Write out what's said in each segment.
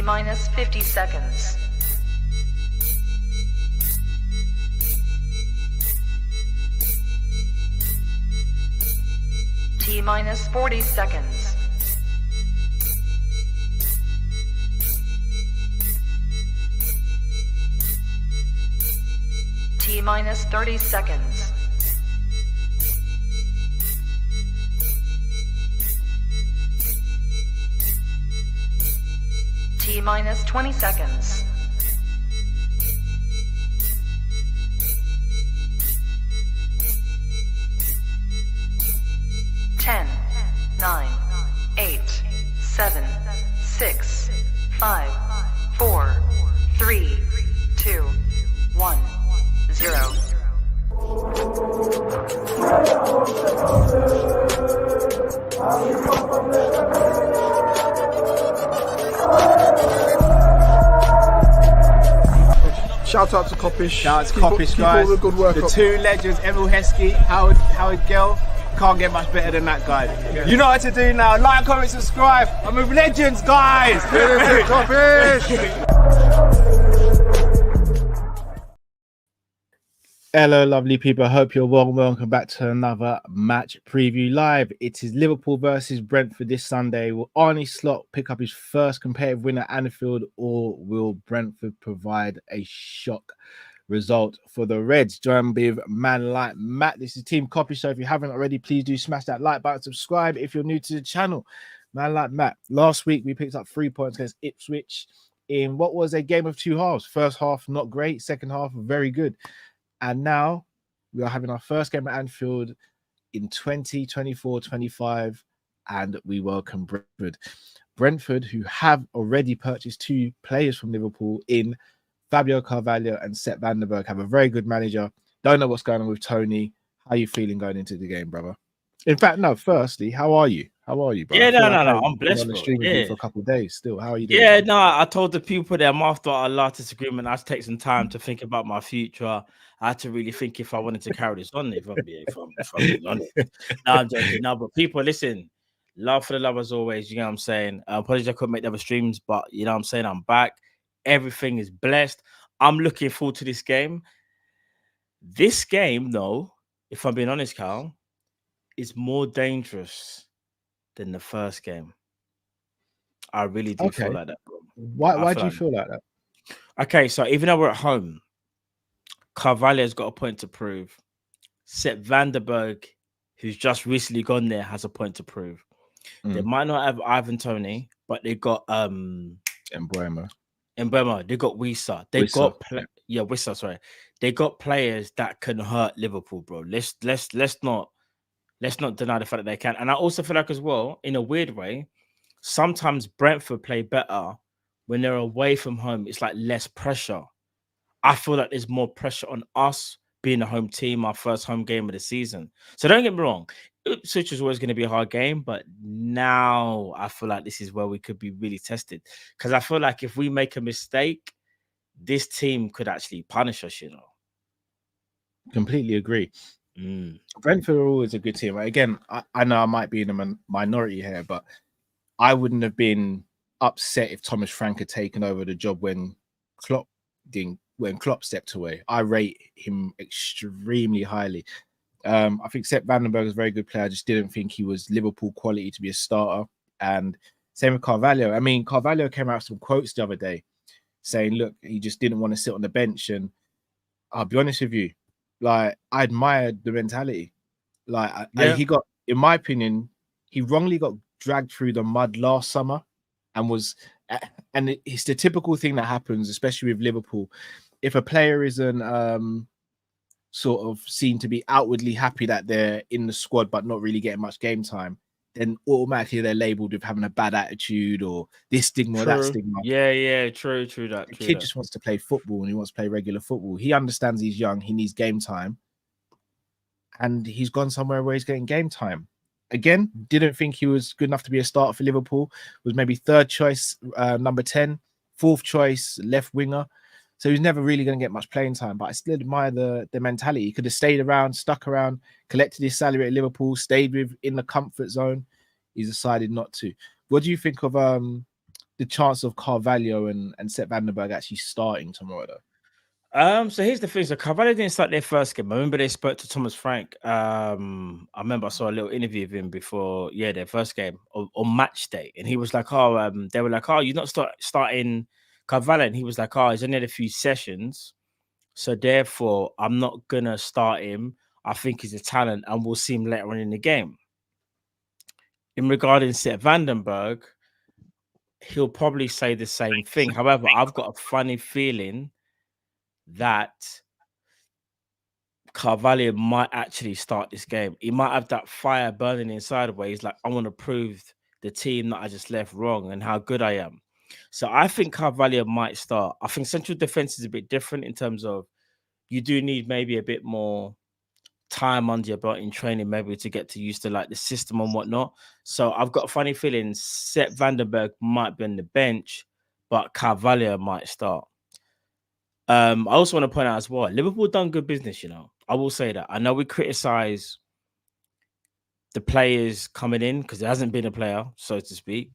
T-minus 50 seconds. T-minus 40 seconds. T-minus 30 seconds. T-minus 20 seconds. Ten, 9, 8, 7, 6, 5, 4, 3, 2, 1, 0. Shout out to Kop-Ish. Shout out to Kopish, guys. All the good work the up. two legends, Emil Heskey, Howard Gill. Can't get much better than that guy. Yeah. You know what to do now. Like, comment, subscribe. I'm with legends, guys. Kop-Ish. Hello, lovely people. I hope you're well. Welcome back to another match preview live. It is Liverpool versus Brentford this Sunday. Will Arne Slot pick up his first competitive win at Anfield, or will Brentford provide a shock result for the Reds? Joined with man like Matt. This is Team Kopish. So if you haven't already, please do smash that like button, subscribe if you're new to the channel. Man like Matt. Last week we picked up 3 points against Ipswich in what was a game of two halves. First half not great, second half very good. And now we are having our first game at Anfield in 2024-25, and we welcome Brentford. Brentford, who have already purchased two players from Liverpool in Fabio Carvalho and Sepp van der Berg, have a very good manager. Don't know what's going on with Toney. How are you feeling going into the game, brother? In fact, no, firstly, how are you? How are you, bro? Yeah, no, I'm blessed, on the bro. stream with you for a couple of days still. How are you doing? Yeah, no, I told the people there after our last disagreement, I had to take some time to think about my future. I had to really think if I wanted to carry this on, if I'm being honest. No, I'm joking. No, but people, listen, love for the love as always, you know what I'm saying? Apologies I couldn't make the other streams, but you know what I'm saying? I'm back. Everything is blessed. I'm looking forward to this game. This game, though, if I'm being honest, Carl, is more dangerous than the first game. I really do feel like that, bro. Why do you feel like that? Okay, so even though we're at home, Carvalho's got a point to prove. Sepp van der Berg, who's just recently gone there, has a point to prove. They might not have Ivan Toney, but they got Mbeumo. They got Wissa. They got Wissa, sorry. They got players that can hurt Liverpool, bro. Let's not deny the fact that they can. And I also feel like as well, in a weird way, sometimes Brentford play better when they're away from home. It's like less pressure. I feel like there's more pressure on us being a home team, our first home game of the season. So don't get me wrong. Ipswich is always going to be a hard game, but now I feel like this is where we could be really tested. Because I feel like if we make a mistake, this team could actually punish us, you know. Completely agree. Brentford are always a good team. Again, I know I might be in a minority here, but I wouldn't have been upset if Thomas Frank had taken over the job when Klopp stepped away. I rate him extremely highly. I think Sepp van der Berg is a very good player. I just didn't think he was Liverpool quality to be a starter. And same with Carvalho. I mean, Carvalho came out with some quotes the other day saying, look, he just didn't want to sit on the bench. And I'll be honest with you, like, I admired the mentality. Like, he got, in my opinion, he wrongly got dragged through the mud last summer and it's the typical thing that happens, especially with Liverpool. If a player isn't sort of seen to be outwardly happy that they're in the squad but not really getting much game time, then automatically they're labelled with having a bad attitude or this stigma or that stigma. Yeah, true. The kid just wants to play football and he wants to play regular football. He understands he's young, he needs game time. And he's gone somewhere where he's getting game time. Again, didn't think he was good enough to be a starter for Liverpool. Was maybe third choice, number 10, fourth choice, left winger. So he's never really going to get much playing time. But I still admire the mentality. He could have stayed around, stuck around, collected his salary at Liverpool, stayed in the comfort zone. He's decided not to. What do you think of the chance of Carvalho and Sepp Vandenberg actually starting tomorrow, though? So here's the thing. So Carvalho didn't start their first game. I remember they spoke to Thomas Frank. I remember I saw a little interview of him before, their first game on match day, and he was like, they were like, you're not starting Carvalho, and he was like, he's only had a few sessions, so therefore I'm not gonna start him. I think he's a talent, and we'll see him later on in the game. In regarding Sepp Vandenberg, he'll probably say the same thing. However, I've got a funny feeling that Carvalho might actually start this game. He might have that fire burning inside where he's like, I want to prove the team that I just left wrong and how good I am. So I think Carvalho might start. I think central defense is a bit different in terms of you do need maybe a bit more time under your belt in training, maybe to get used to like the system and whatnot. So I've got a funny feeling Sepp Vandenberg might be on the bench, but Carvalho might start. I also want to point out as well, Liverpool done good business, I will say that. I know we criticize the players coming in because there hasn't been a player, so to speak.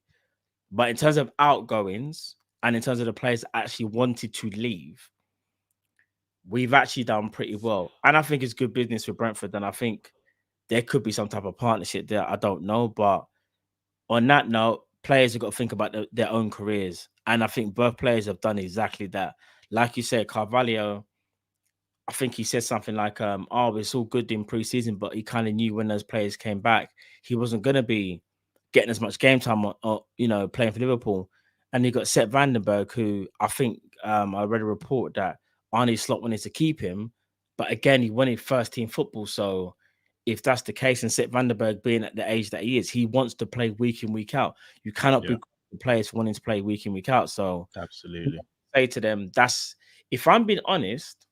But in terms of outgoings and in terms of the players that actually wanted to leave, we've actually done pretty well. And I think it's good business with Brentford. And I think there could be some type of partnership there. I don't know. But on that note, players have got to think about their own careers. And I think both players have done exactly that. Like you said, Carvalho, I think he said something like, it's all good in pre-season, but he kind of knew when those players came back, he wasn't going to be getting as much game time or playing for Liverpool. And he got Sepp Vandenberg, who I think I read a report that Arne Slot wanted to keep him. But again, he wanted first team football. So if that's the case, and Sepp Vandenberg being at the age that he is, he wants to play week in, week out. You cannot be players wanting to play week in, week out. So absolutely. Say to them, if I'm being honest,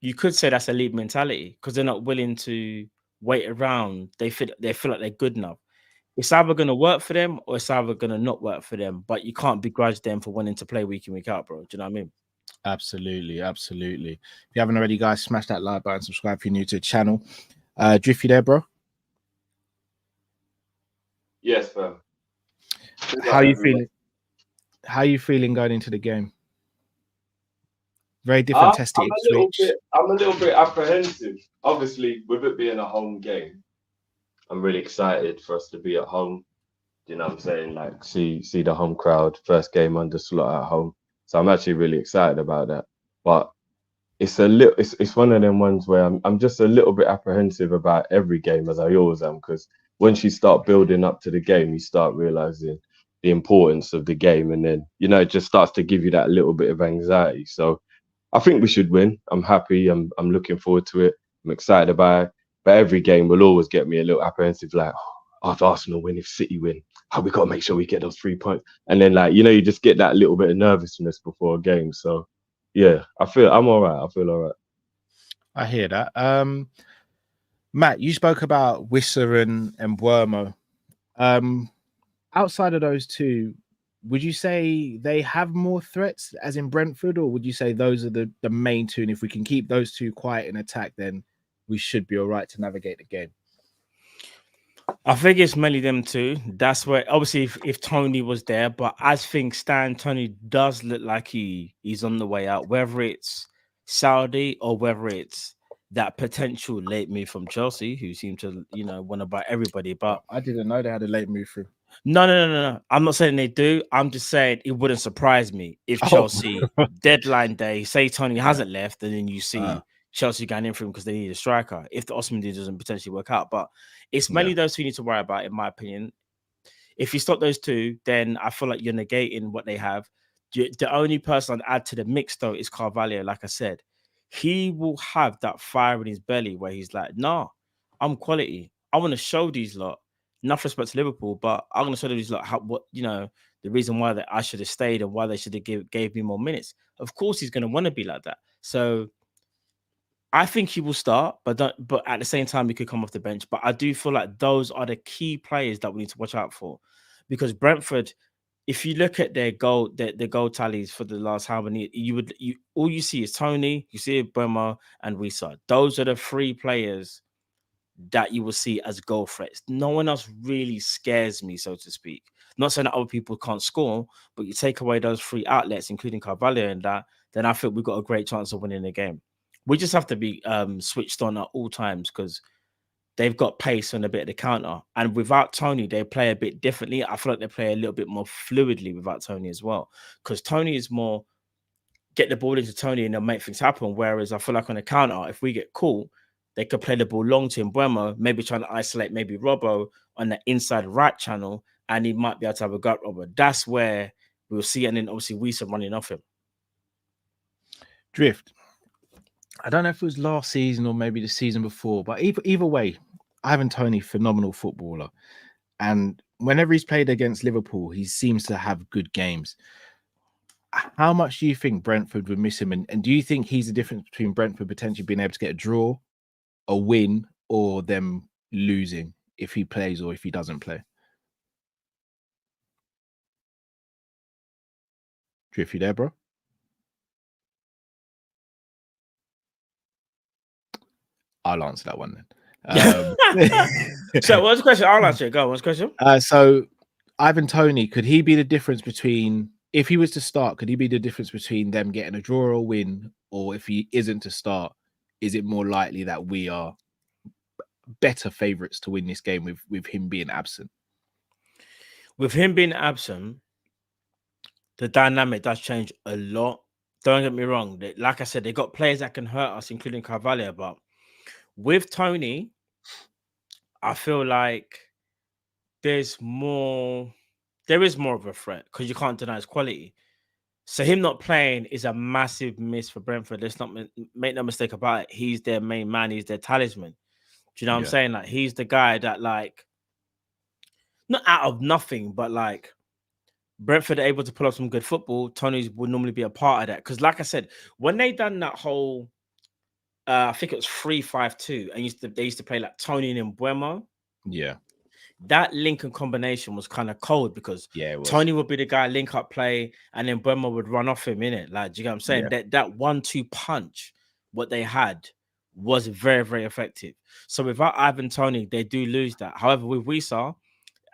you could say that's elite mentality because they're not willing to wait around. They feel like they're good enough. It's either going to work for them or it's either going to not work for them. But you can't begrudge them for wanting to play week in, week out, bro. Do you know what I mean? Absolutely. If you haven't already, guys, smash that like button, subscribe if you're new to the channel. Drift, you there, bro? Yes, fam. How are you feeling? How are you feeling going into the game? Very different testing switch. I'm a little bit apprehensive. Obviously, with it being a home game, I'm really excited for us to be at home. You know what I'm saying? Like see the home crowd, first game under Slot at home. So I'm actually really excited about that. But it's one of them ones where I'm just a little bit apprehensive about every game, as I always am, because once you start building up to the game, you start realizing the importance of the game, and then it just starts to give you that little bit of anxiety. So I think we should win. I'm happy. I'm looking forward to it. I'm excited about it. But every game will always get me a little apprehensive, like, if Arsenal win, if City win, we got to make sure we get those 3 points. And then, you just get that little bit of nervousness before a game. So, yeah, I'm all right. I feel all right. I hear that. Matt, you spoke about Wissa and Mbeumo. Outside of those two, would you say they have more threats, as in Brentford, or would you say those are the main two? And if we can keep those two quiet in attack, then we should be all right to navigate the game. I think it's mainly them two. That's where, obviously, if Toney was there, but as things stand, Toney does look like he's on the way out, whether it's Saudi or whether it's that potential late move from Chelsea, who seem to, want to buy everybody. But I didn't know they had a late move through. No. I'm not saying they do. I'm just saying it wouldn't surprise me if Chelsea deadline day, say Toney hasn't left, and then you see Chelsea going in for him because they need a striker. If the Osman deal doesn't potentially work out, but it's mainly those two you need to worry about, in my opinion. If you stop those two, then I feel like you're negating what they have. The only person I'd add to the mix though is Carvalho. Like I said, he will have that fire in his belly where he's like, "Nah, I'm quality. I want to show these lot." Enough respect to Liverpool, but I'm going to show these like the reason why that I should have stayed and why they should have gave me more minutes. Of course, he's going to want to be like that. So I think he will start, but at the same time, he could come off the bench. But I do feel like those are the key players that we need to watch out for, because Brentford, if you look at their goal tallies for the last how many, all you see is Toney, you see Mbeumo and Wissa. Those are the three players that you will see as goal threats. No one else really scares me, so to speak. Not saying that other people can't score, but you take away those 3 outlets, including Carvalho and that, then I think we've got a great chance of winning the game. We just have to be switched on at all times because they've got pace on a bit of the counter. And without Toney, they play a bit differently. I feel like they play a little bit more fluidly without Toney as well. Because Toney is more get the ball into Toney and they'll make things happen. Whereas I feel like on the counter, if we get caught, they could play the ball long to Mbeumo, maybe trying to isolate maybe Robbo on the inside right channel, and he might be able to have a gut Robbo. That's where we'll see. And then obviously Wiesa running off him. Drift. I don't know if it was last season or maybe the season before, but either way, Ivan Toney, phenomenal footballer. And whenever he's played against Liverpool, he seems to have good games. How much do you think Brentford would miss him? And do you think he's the difference between Brentford potentially being able to get a draw, a win, or them losing if he plays or if he doesn't play? Drift, you there, bro? I'll answer that one then. So what's the question? I'll answer it. Go. What's the question? So Ivan Toney, could he be the difference between, if he was to start, could he be the difference between them getting a draw or a win? Or if he isn't to start, is it more likely that we are better favourites to win this game with him being absent? With him being absent, the dynamic does change a lot. Don't get me wrong. Like I said, they got players that can hurt us, including Carvalho. But with Toney, I feel like there is more of a threat because you can't deny his quality. So him not playing is a massive miss for Brentford. Let's not make no mistake about it. He's their main man. He's their talisman. Do you know what I'm saying? Like, he's the guy that, like, not out of nothing, but like Brentford are able to pull off some good football. Toney would normally be a part of that. Because like I said, when they done that whole, I think it was 3-5-2, and they used to play like Toney and Mbeumo. Yeah. That link and combination was kind of cold because Toney would be the guy link up play, and then Mbeumo would run off him in it. Like, do you get what I'm saying? Yeah. That 1-2 punch, what they had was very, very effective. So without Ivan Toney, they do lose that. However, with Wiesa,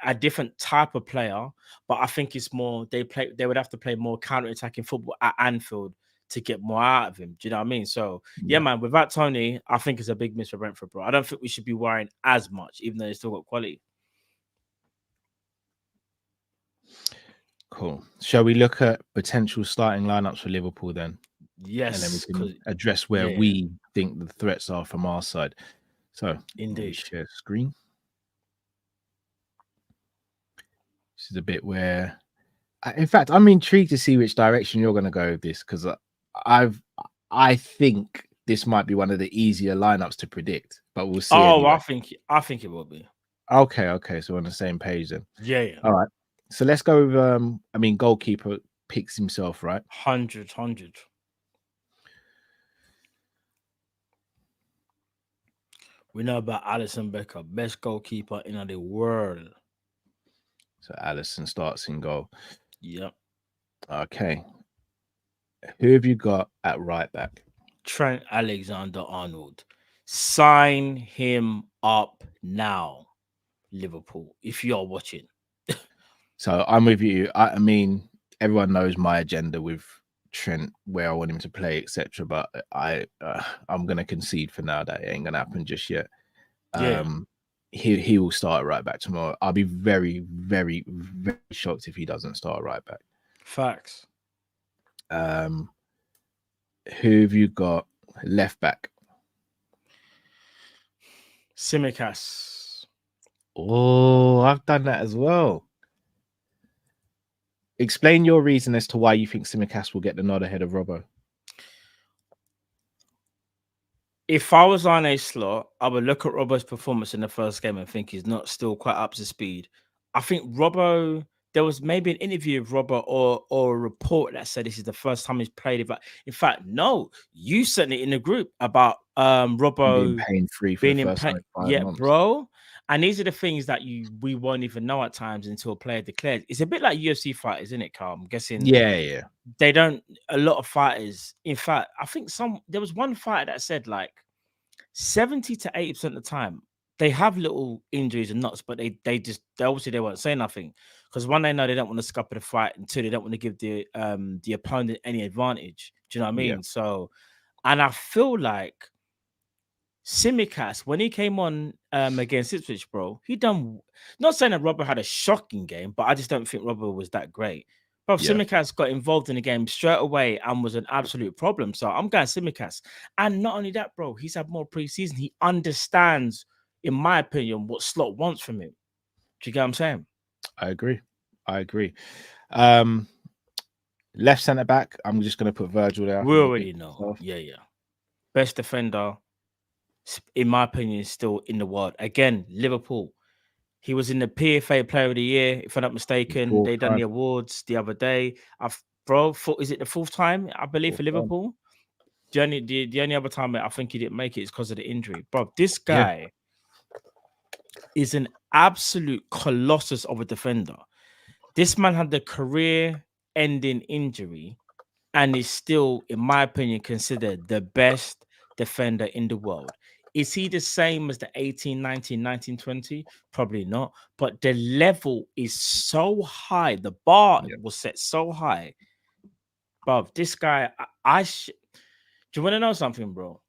a different type of player, but I think it's more they would have to play more counter-attacking football at Anfield to get more out of him. Do you know what I mean? So yeah, man, without Toney, I think it's a big miss for Brentford, bro. I don't think we should be worrying as much, even though they still got quality. Cool. Shall we look at potential starting lineups for Liverpool then? Yes. And then we can address where we think the threats are from our side. So, indeed. Share screen. This is a bit where, in fact, I'm intrigued to see which direction you're going to go with this, because I think this might be one of the easier lineups to predict, but we'll see. Oh, anyway. I think it will be. Okay. So we're on the same page then. Yeah. All right. So let's go with goalkeeper picks himself, right? 100. We know about Alisson Becker, best goalkeeper in the world. So Alisson starts in goal. Yep. Okay. Who have you got at right back? Trent Alexander-Arnold. Sign him up now, Liverpool, if you're watching. So I'm with you. I mean, everyone knows my agenda with Trent, where I want him to play, etc. But I'm going to concede for now that it ain't going to happen just yet. He will start right back tomorrow. I'll be very, very, very shocked if he doesn't start right back. Facts. Who have you got left back? Tsimikas. Oh, I've done that as well. Explain your reason as to why you think Tsimikas will get the nod ahead of Robbo. If I was Arne Slot, I would look at Robbo's performance in the first game and think he's not still quite up to speed. I think Robbo, there was maybe an interview with Robbo or a report that said this is the first time he's played it. But in fact, no, you sent it in the group about Robbo being pain-free for the first 5 months. Bro. And these are the things that we won't even know at times until a player declares. It's a bit like UFC fighters, isn't it, Carl? I'm guessing. Yeah. They don't. A lot of fighters. In fact, I think there was one fighter that said like 70 to 80% of the time they have little injuries and nuts, but they obviously they won't say nothing because one, they know they don't want to scupper the fight, and two, they don't want to give the opponent any advantage. Do you know what I mean? Yeah. So, and I feel like Tsimikas, when he came on against Ipswich, bro, he done. Not saying that Robert had a shocking game, but I just don't think Robert was that great. Bro, Tsimikas got involved in the game straight away and was an absolute problem. So I'm going Tsimikas. And not only that, bro, he's had more preseason. He understands, in my opinion, what Slot wants from him. Do you get what I'm saying? I agree. Left centre back, I'm just going to put Virgil there. We already know. Yeah. Best defender, in my opinion, is still in the world. Again, Liverpool. He was in the PFA Player of the Year, if I'm not mistaken. They done the awards the other day. Is it the fourth time, I believe, for Liverpool? The only other time I think he didn't make it is because of the injury. Bro, this guy is an absolute colossus of a defender. This man had the career-ending injury and is still, in my opinion, considered the best defender in the world. Is he the same as the 18, 19, 19, 20? Probably not. But the level is so high. The bar was set so high. Bro, this guy, do you want to know something, bro?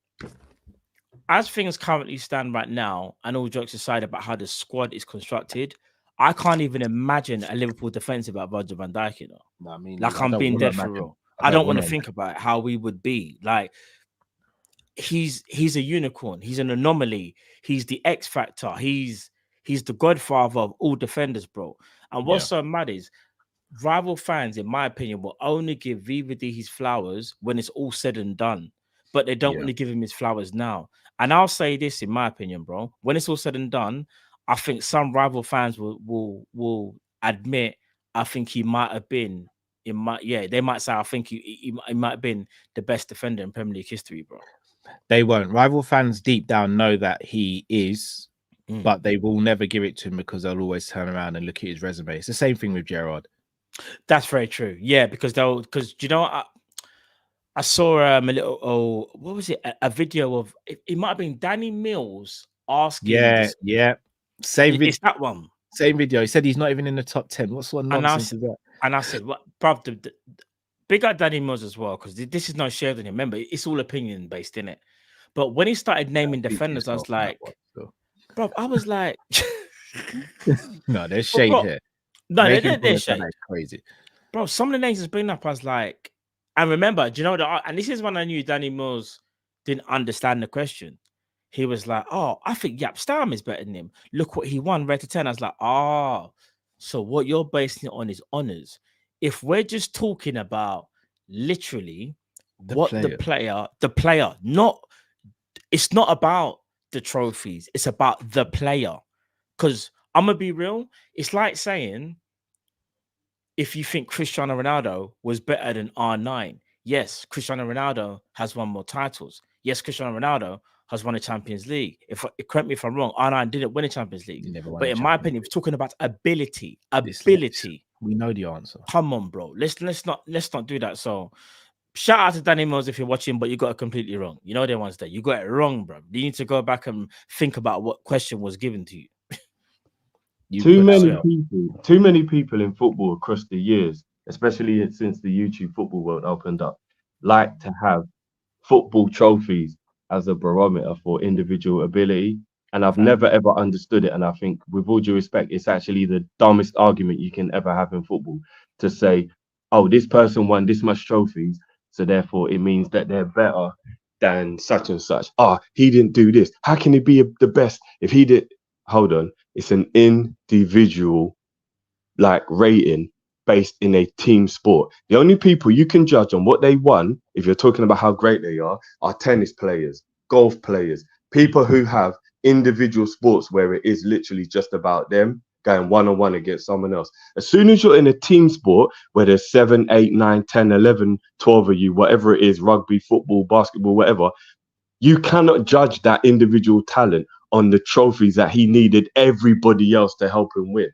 As things currently stand right now, and all jokes aside about how the squad is constructed, I can't even imagine a Liverpool defense without Virgil van Dijk, you know? No, I mean, like, I'm being dead for real. I don't want to think about how we would be. Like, he's a unicorn. He's an anomaly. He's the X factor. He's the godfather of all defenders, bro. And what's so mad is rival fans, in my opinion, will only give VVD his flowers when it's all said and done, but they don't want to give him his flowers now. And I'll say this, in my opinion, bro, when it's all said and done, I think some rival fans will admit, I think he might have been they might say, I think he might have been the best defender in Premier League history, bro. They won't. Rival fans deep down know that he is, but they will never give it to him because they'll always turn around and look at his resume. It's the same thing with Gerrard. That's very true. Yeah, because you know, I saw a little, what was it? A video of it might have been Danny Mills asking. Yeah. Same video. It's that one. Same video. He said he's not even in the top 10. What's one nonsense is that? And I said, "What, bruv, big up Danny Mills as well, because this is no share on him. Remember, it's all opinion based, innit? But when he started naming defenders, I was like, bro, I was like, no, there's shade here. No, there's shade. That's crazy, bro. Some of the names he's bringing up, I was like, and remember, do you know that? And this is when I knew Danny Mills didn't understand the question. He was like, "Oh, I think Yap Stam is better than him. Look what he won, red to 10." I was like, "Oh, so what you're basing it on is honors. If we're just talking about literally the player, not, it's not about the trophies, it's about the player. Because I'm gonna be real, it's like saying if you think Cristiano Ronaldo was better than R9, yes, Cristiano Ronaldo has won more titles. Yes, Cristiano Ronaldo has won a Champions League. Correct me if I'm wrong, R9 didn't win a Champions League. But in my opinion, if we're talking about ability, we know the answer. Come on, bro. Let's not do that. So shout out to Danny Mills if you're watching, but you got it completely wrong. You know the ones there. You got it wrong, bro. You need to go back and think about what question was given to you. Too many people in football across the years, especially since the YouTube football world opened up, like to have football trophies as a barometer for individual ability. And I've never ever understood it. And I think, with all due respect, it's actually the dumbest argument you can ever have in football to say, oh, this person won this much trophies, so therefore it means that they're better than such and such. Oh, he didn't do this. How can he be the best if he did? Hold on. It's an individual rating based in a team sport. The only people you can judge on what they won, if you're talking about how great they are tennis players, golf players, people who have individual sports where it is literally just about them going one-on-one against someone else. As soon as you're in a team sport where there's 7, 8, 9, 10, 11, 12 of you, whatever it is, rugby, football, basketball, whatever, you cannot judge that individual talent on the trophies that he needed everybody else to help him win.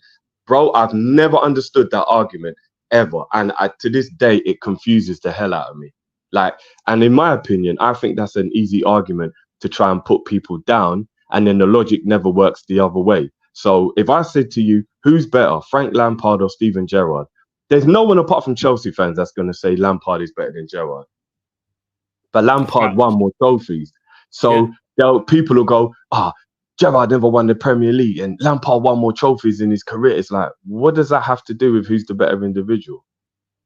Bro, I've never understood that argument ever. And to this day, it confuses the hell out of me. And in my opinion, I think that's an easy argument to try and put people down and then the logic never works the other way. So if I said to you, who's better, Frank Lampard or Steven Gerrard? There's no one apart from Chelsea fans that's going to say Lampard is better than Gerrard. But Lampard won more trophies. So people will go, Gerrard never won the Premier League and Lampard won more trophies in his career. It's like, what does that have to do with who's the better individual?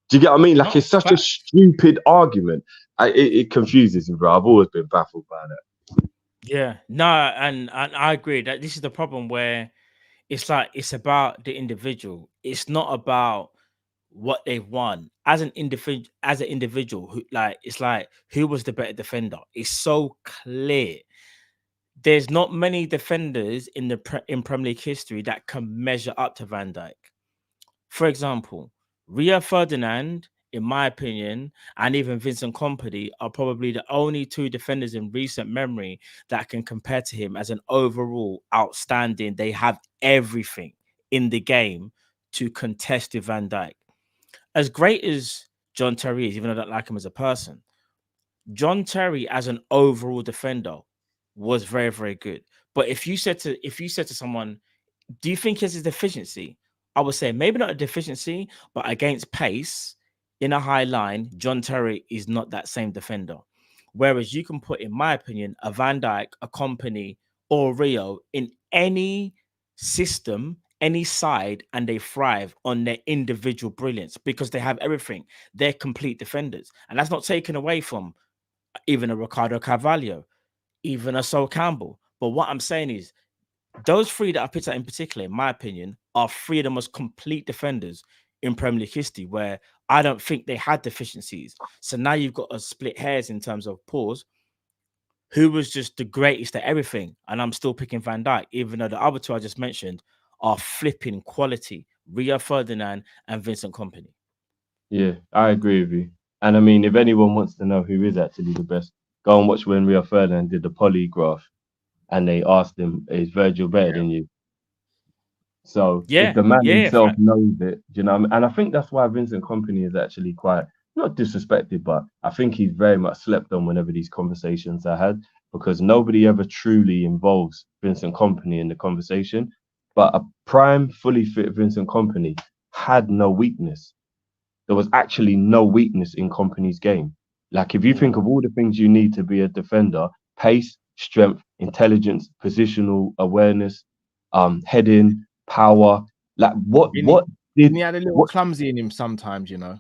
Do you get what I mean? Like, it's such a stupid argument. It confuses me, bro. I've always been baffled by that. Yeah, no, and I agree that this is the problem where it's like it's about the individual. It's not about what they've won as an individual. Who, like, it's like, who was the better defender? It's so clear. There's not many defenders in Premier League history that can measure up to Van Dijk. For example, Rio Ferdinand, in my opinion, and even Vincent Kompany are probably the only two defenders in recent memory that can compare to him as an overall outstanding. They have everything in the game to contest with Van Dijk. As great as John Terry is, even though I don't like him as a person, John Terry as an overall defender was very, very good. But if you said to someone, do you think he has a deficiency? I would say maybe not a deficiency, but against pace in a high line, John Terry is not that same defender. Whereas you can put, in my opinion, a Van Dijk, a Kompany, or Rio in any system, any side, and they thrive on their individual brilliance because they have everything. They're complete defenders. And that's not taken away from even a Ricardo Carvalho, even a Sol Campbell. But what I'm saying is, those three that I picked out in particular, in my opinion, are three of the most complete defenders in Premier League history, where I don't think they had deficiencies. So now you've got to split hairs in terms of who was just the greatest at everything. And I'm still picking Van Dijk, even though the other two I just mentioned are flipping quality, Rio Ferdinand and Vincent Kompany. Yeah, I agree with you. And I mean, if anyone wants to know who is actually the best, go and watch when Rio Ferdinand did the polygraph and they asked him, is Virgil better than you? So if the man himself knows it, do you know what I mean? And I think that's why Vincent Kompany is actually quite, not disrespected, but I think he's very much slept on whenever these conversations are had, because nobody ever truly involves Vincent Kompany in the conversation. But a prime, fully fit Vincent Kompany had no weakness. There was actually no weakness in Kompany's game. Like, if you think of all the things you need to be a defender, pace, strength, intelligence, positional awareness, heading, power, like he had a little clumsy in him sometimes, you know.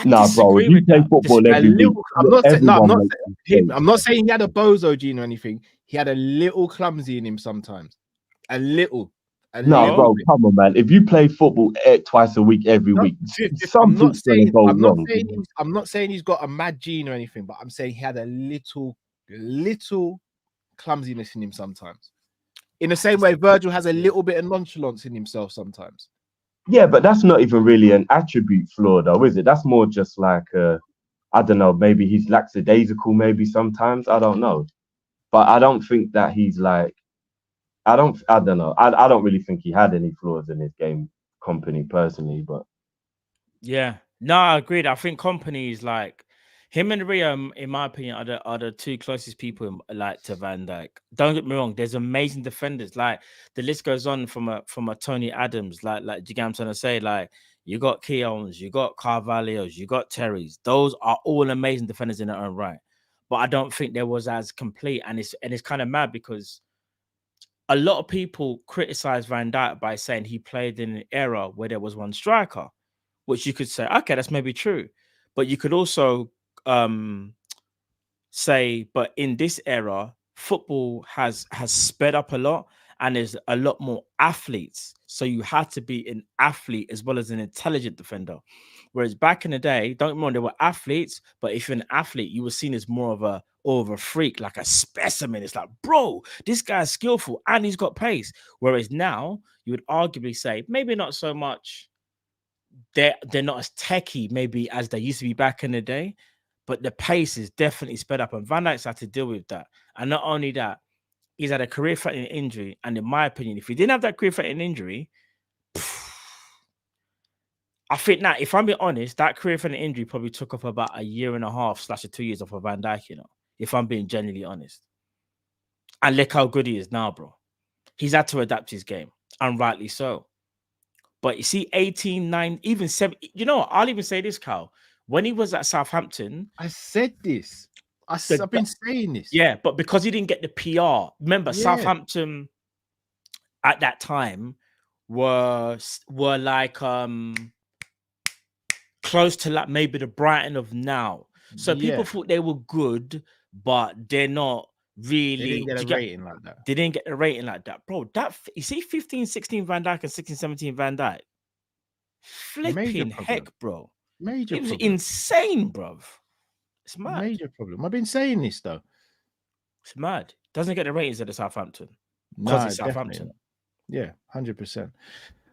Nah, bro, you play football every week. I'm not saying he had a bozo gene or anything. He had a little clumsy in him sometimes. A little. Bro, come on, man. If you play football twice a week, every week, something's going to go wrong. I'm not saying he's got a mad gene or anything, but I'm saying he had a little clumsiness in him sometimes. In the same way, Virgil has a little bit of nonchalance in himself sometimes. Yeah, but that's not even really an attribute flaw, though, is it? That's more just like, I don't know, maybe he's lackadaisical, maybe sometimes. I don't know. But I don't think that he's like, I don't know. I don't really think he had any flaws in his game, Kompany, personally, but. Yeah. No, I agreed. I think Kompany is like, him and Rio, in my opinion, are the two closest people like to Van Dijk. Don't get me wrong. There's amazing defenders. Like, the list goes on from a Tony Adams. Like, do you get what I'm trying to say? Like, you got Keowns, you got Carvalho's, you got Terry's. Those are all amazing defenders in their own right. But I don't think there was as complete. And it's kind of mad because a lot of people criticize Van Dijk by saying he played in an era where there was one striker, which you could say, okay, that's maybe true. But you could also say, but in this era, football has sped up a lot and there's a lot more athletes. So you had to be an athlete as well as an intelligent defender. Whereas back in the day, don't get me wrong, there were athletes, but if you're an athlete, you were seen as more of a freak, like a specimen. It's like, bro, this guy's skillful and he's got pace. Whereas now, you would arguably say, maybe not so much, they're not as techie maybe as they used to be back in the day, but the pace is definitely sped up, and Van Dijk's had to deal with that. And not only that, he's had a career-threatening injury. And in my opinion, if he didn't have that career-threatening injury, I think that, if I'm being honest, that career-threatening injury probably took off about 1.5 years / 2 years off of Van Dijk, you know, if I'm being genuinely honest. And look how good he is now, bro. He's had to adapt his game, and rightly so. But you see, 18, 9, even 7. You know what? I'll even say this, Cal. When he was at Southampton, I said this. I've been saying this. Yeah, but because he didn't get the PR, remember, Yeah. Southampton at that time were like close to like maybe the Brighton of now. So people thought they were good, but they're not really. They didn't get a rating like that. They didn't get a rating like that, bro. That you see, 15, 16 Van Dijk and 16, 17 Van Dijk. Flipping heck, bro. Major it was problem. insane, bro. It's mad. Major problem. I've been saying this though. It's mad. Doesn't get the ratings at the Southampton. No, It's Southampton. Yeah, 100%.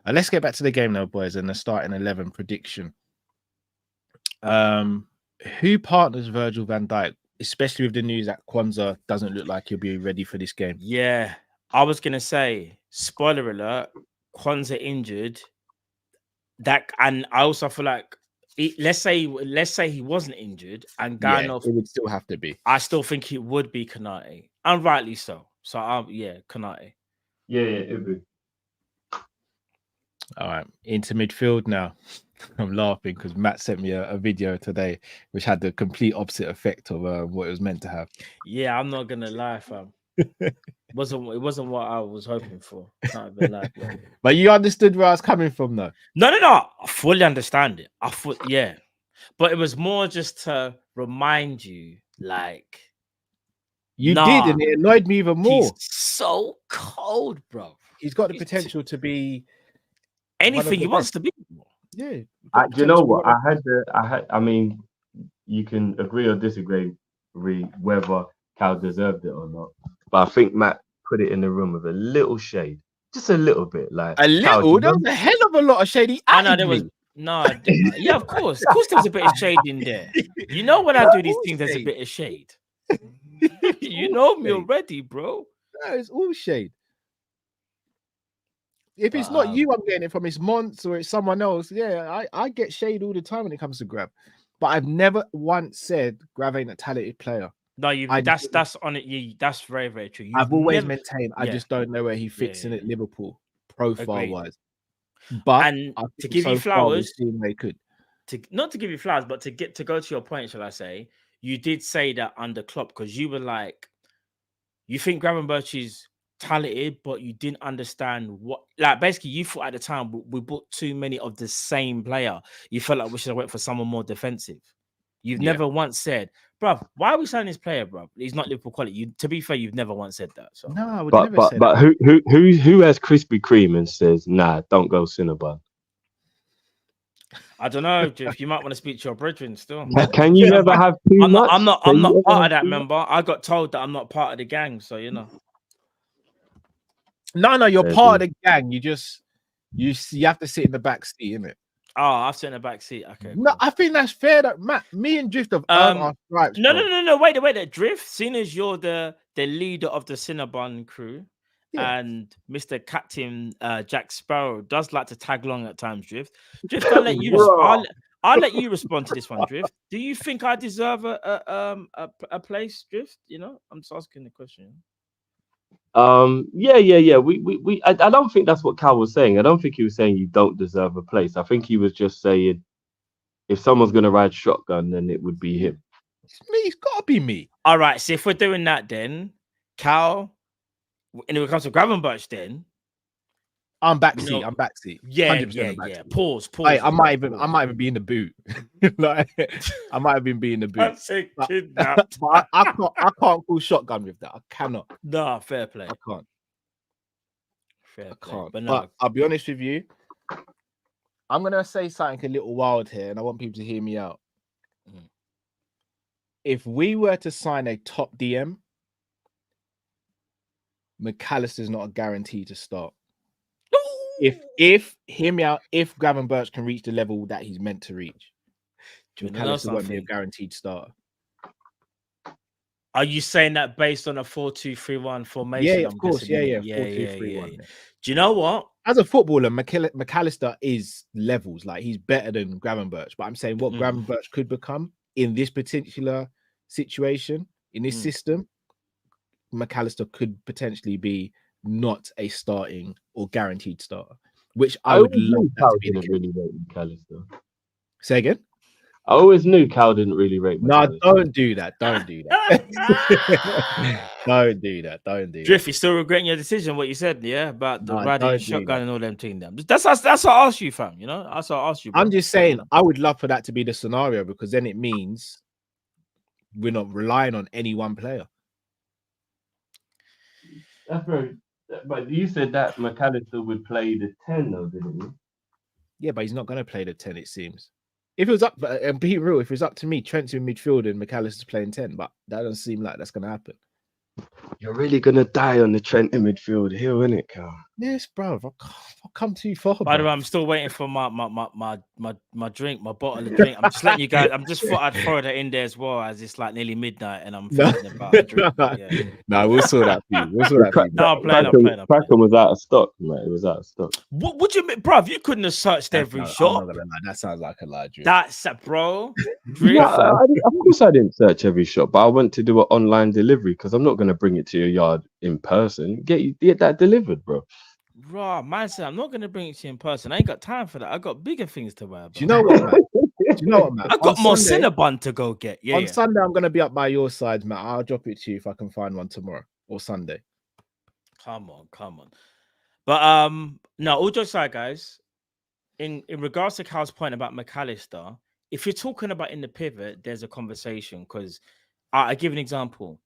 Let's get back to the game now, boys, and the starting 11 prediction. Who partners Virgil van Dijk, especially with the news that Kwanzaa doesn't look like he'll be ready for this game? Yeah, I was gonna say, spoiler alert, Kwanzaa injured. And I also feel like let's say he wasn't injured and Gano, it would still have to be. I still think it would be Konate, and rightly so. So Konate. Yeah, it would be. All right, into midfield now. I'm laughing because Matt sent me a video today which had the complete opposite effect of what it was meant to have. Yeah, I'm not gonna lie, fam. It wasn't what I was hoping for. Can't even lie, bro. But you understood where I was coming from, though. No. I fully understand it. Yeah, but it was more just to remind you, like you did, and it annoyed me even more. He's so cold, bro. He's got the potential to be anything he wants to be. Yeah. Do you know what? I mean, you can agree or disagree whether Cal deserved it or not. But I think Matt put it in the room with a little shade. Just a little bit. Like a little? There was a hell of a lot of shady. I know there was. No, yeah, of course. Of course there was a bit of shade in there. You know when I do these things, there's a bit of shade. You know me already, bro. No, it's all shade. If it's not you, I'm getting it from. It's Monts or it's someone else. Yeah, I get shade all the time when it comes to Grav. But I've never once said Grav ain't a talented player. No, that's on it. That's very, very true. I've always maintained. I just don't know where he fits in at Liverpool profile wise. But to give you flowers, they could. Not to give you flowers, but to go to your point, shall I say? You did say that under Klopp because you were like, you think Gravenberch is talented, but you didn't understand what. Like basically, you thought at the time we bought too many of the same player. You felt like we should have went for someone more defensive. You've never once said, bruv, why are we signing this player, bruv? He's not Liverpool quality. To be fair, you've never once said that. So no, I would never say but that. who has Krispy Kreme and says, nah, don't go Cinnabon? I don't know, Jeff. You might want to speak to your brethren still. Can you never have too much? I'm not part of that, member. I got told that I'm not part of the gang, so you know. No, you're part of the gang. You have to sit in the back seat, innit? Oh, I've sat in the back seat. Okay. No, I think that's fair. That Matt, me and Drift have earned our stripes. No. Wait. Drift, seeing as you're the leader of the Cinnabon crew, and Mr. Captain Jack Sparrow does like to tag along at times. Drift, I'll let you. I'll let you respond to this one, Drift. Do you think I deserve a place, Drift? You know, I'm just asking the question. Yeah. I don't think that's what Cal was saying. I don't think he was saying you don't deserve a place. I think he was just saying if someone's gonna ride shotgun, then it would be him. It's me. It's gotta be me. All right. So if we're doing that, then Cal, and if it comes to Gravenberch, then I'm backseat. I'm backseat. Yeah. Pause. Hey, I might even be in the boot. Like, I might have been in the boot. But I can't call shotgun with that. I cannot. Nah, fair play. I can't. Fair play. Can't. But, but I'll be honest with you. I'm gonna say something a little wild here, and I want people to hear me out. If we were to sign a top DM, Mac Allister's not a guarantee to start. If hear me out, if Gravenberch can reach the level that he's meant to reach, Mac Allister won't be a guaranteed starter. Are you saying that based on a 4-2-3-1 formation? Yeah, of course. Yeah. 4-2-3-1. Do you know what? As a footballer, Mac Allister is levels. Like he's better than Gravenberch. But I'm saying what Gravenberch could become in this particular situation, in this system, Mac Allister could potentially be not a starting or guaranteed starter, which I would always love knew that Cal to be the didn't case. really rate Mac Allister. Say again? I always knew Cal didn't really rate Mac No, Allister. don't do that. Don't do that. Don't do that. Don't do Drift, that. you still regretting your decision? What you said, yeah, about the No, riding don't do shotgun that. and all them thing. Them. That's what I asked you, fam. You know, that's what I asked you. Bro. I'm just saying, I would love for that to be the scenario because then it means we're not relying on any one player. That's very. But you said that Mac Allister would play the 10, though, didn't you? Yeah, but he's not going to play the 10, it seems. If it was up, and be real, if it was up to me, Trent's in midfield and Mac Allister's playing 10, but that doesn't seem like that's going to happen. You're really gonna die on the Trent in midfield hill, innit, Cal? Yes, bro. I've come too far. By the bro. way, I'm still waiting for my drink, my bottle of drink. I'm just letting you guys. I'm just thought I'd throw that in there as well, as it's like nearly midnight and I'm thinking about a drink. Yeah. No, we'll sort that for you. We'll sort that for you. No, I'm playing. Kraken was out of stock, mate. It was out of stock. What would you mean, bruv? You couldn't have searched every I'm shop. not gonna lie, that sounds like a lie, Drew. That's bro. Yeah, of course I didn't search every shop, but I went to do an online delivery because I'm not gonna bring it to your yard in person. Get that delivered, bro. Raw, man said, I'm not gonna bring it to you in person. I ain't got time for that. I got bigger things to wear. Do you know what, man? Man? I got more Cinnabon to go get. Yeah. On Sunday, I'm gonna be up by your side, Matt. I'll drop it to you if I can find one tomorrow or Sunday. Come on. But no, all jokes aside, guys. In regards to Cal's point about Mac Allister, if you're talking about in the pivot, there's a conversation because I give an example.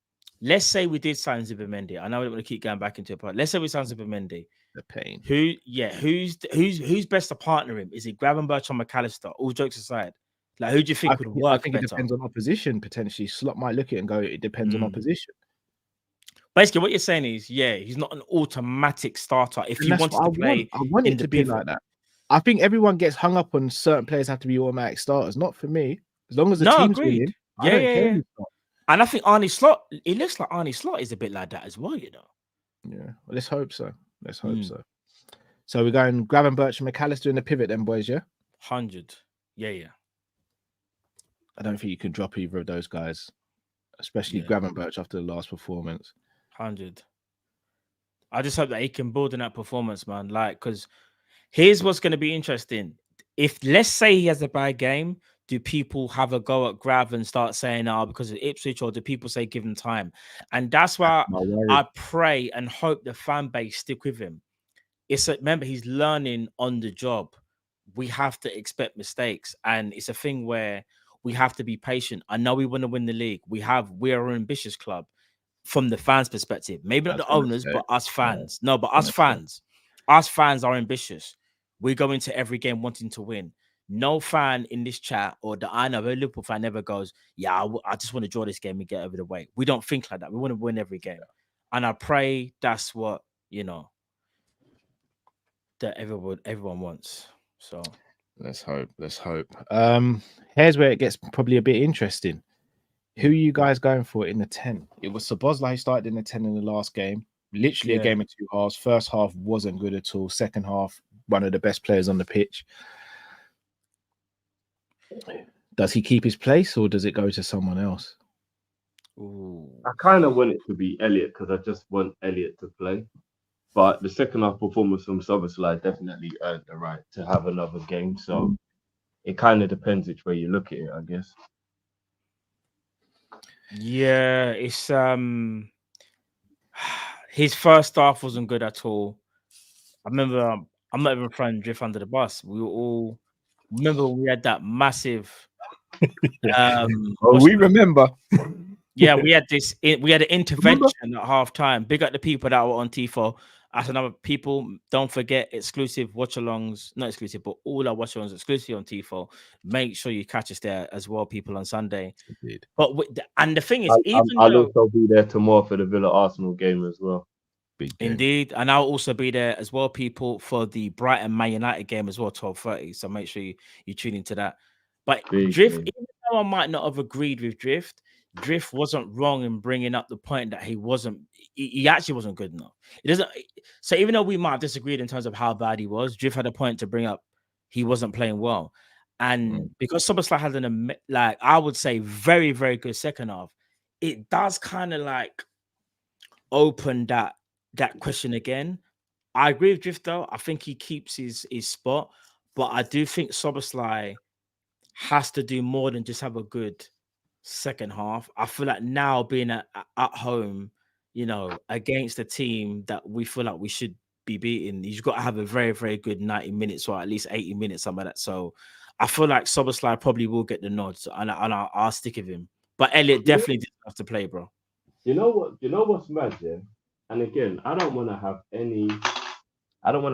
Let's say we did sign Zubimendi. I know we don't want to keep going back into it, but let's say we signed Zubimendi. The pain. Who's best to partner him? Is it Gravenberch or Mac Allister? All jokes aside, like who do you think would work? I think it depends on opposition. Potentially, Slot might look at it and go, "It depends on opposition." Basically, what you're saying is, he's not an automatic starter. If you wanted to play, I want it to be like that. I think everyone gets hung up on certain players have to be automatic starters. Not for me. As long as the team's winning, I don't care. And I think Arne Slot, it looks like Arne Slot is a bit like that as well, you know. Yeah, well, let's hope so. So we're going Gravenberch and Mac Allister in the pivot, then, boys. Yeah, 100. Yeah. I don't think you can drop either of those guys, especially Gravenberch after the last performance. 100. I just hope that he can build on that performance, man. Like, because here's what's going to be interesting. If let's say he has a bad game, do people have a go at Grav and start saying, because of Ipswich, or do people say give him time? And that's why I pray and hope the fan base stick with him. Remember, he's learning on the job. We have to expect mistakes, and it's a thing where we have to be patient. I know we want to win the league. We're an ambitious club from the fans' perspective. Maybe not the owners, but us fans. No, but us fans. Us fans are ambitious. We go into every game wanting to win. No fan in this chat or I know a Liverpool fan never goes, I just want to draw this game and get over the way. We don't think like that. We want to win every game. And I pray that's what, that everyone wants. So let's hope. Here's where it gets probably a bit interesting. Who are you guys going for in the 10? It was Szoboszlai who started in the 10 in the last game. Literally a game of two halves. First half wasn't good at all. Second half, one of the best players on the pitch. Does he keep his place or does it go to someone else? Ooh. I kind of want it to be Elliot because I just want Elliot to play. But the second half performance from Szoboszlai definitely earned the right to have another game. So it kind of depends which way you look at it, I guess. Yeah, it's his first half wasn't good at all. I remember, I'm not even trying to drift under the bus. We were all remember we had that massive. We remember. Yeah, we had an intervention at half time. Big up the people that were on Tifo. As another people, don't forget exclusive watch-alongs, not exclusive, but all our watch-alongs exclusively on Tifo. Make sure you catch us there as well, people, on Sunday. Indeed. But and the thing is, I'll also be there tomorrow for the Villa Arsenal game as well. Indeed, and I'll also be there as well, people, for the Brighton Man United game as well, 12:30. So make sure you tune into that. But Drift, even though I might not have agreed with Drift wasn't wrong in bringing up the point that he actually wasn't good enough. It doesn't. So even though we might have disagreed in terms of how bad he was, Drift had a point to bring up. He wasn't playing well, and because Szoboszlai had I would say very, very good second half, it does kind of like open that question again. I agree with Drifter. I think he keeps his spot, but I do think Szoboszlai has to do more than just have a good second half. I feel like now being at home, against a team that we feel like we should be beating, you've got to have a very, very good 90 minutes or at least 80 minutes, something like that. So I feel like Szoboszlai probably will get the nods, and I'll stick with him. But Elliot definitely didn't have to play, bro. You know what? You know what's mad, yeah? And again, I don't want to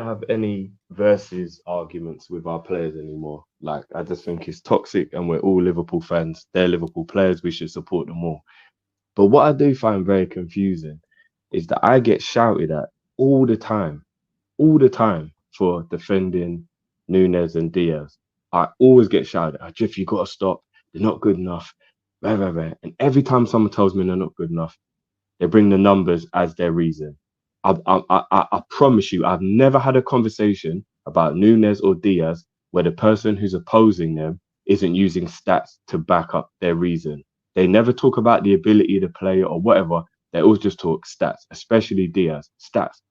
have any versus arguments with our players anymore. Like, I just think it's toxic, and we're all Liverpool fans. They're Liverpool players. We should support them all. But what I do find very confusing is that I get shouted at all the time for defending Nunes and Diaz. I always get shouted at. Jeff, you got to stop. They're not good enough. Rah, rah, rah. And every time someone tells me they're not good enough, they bring the numbers as their reason. I promise you, I've never had a conversation about Nunes or Diaz where the person who's opposing them isn't using stats to back up their reason. They never talk about the ability of the player or whatever. They always just talk stats, especially Diaz. Stats.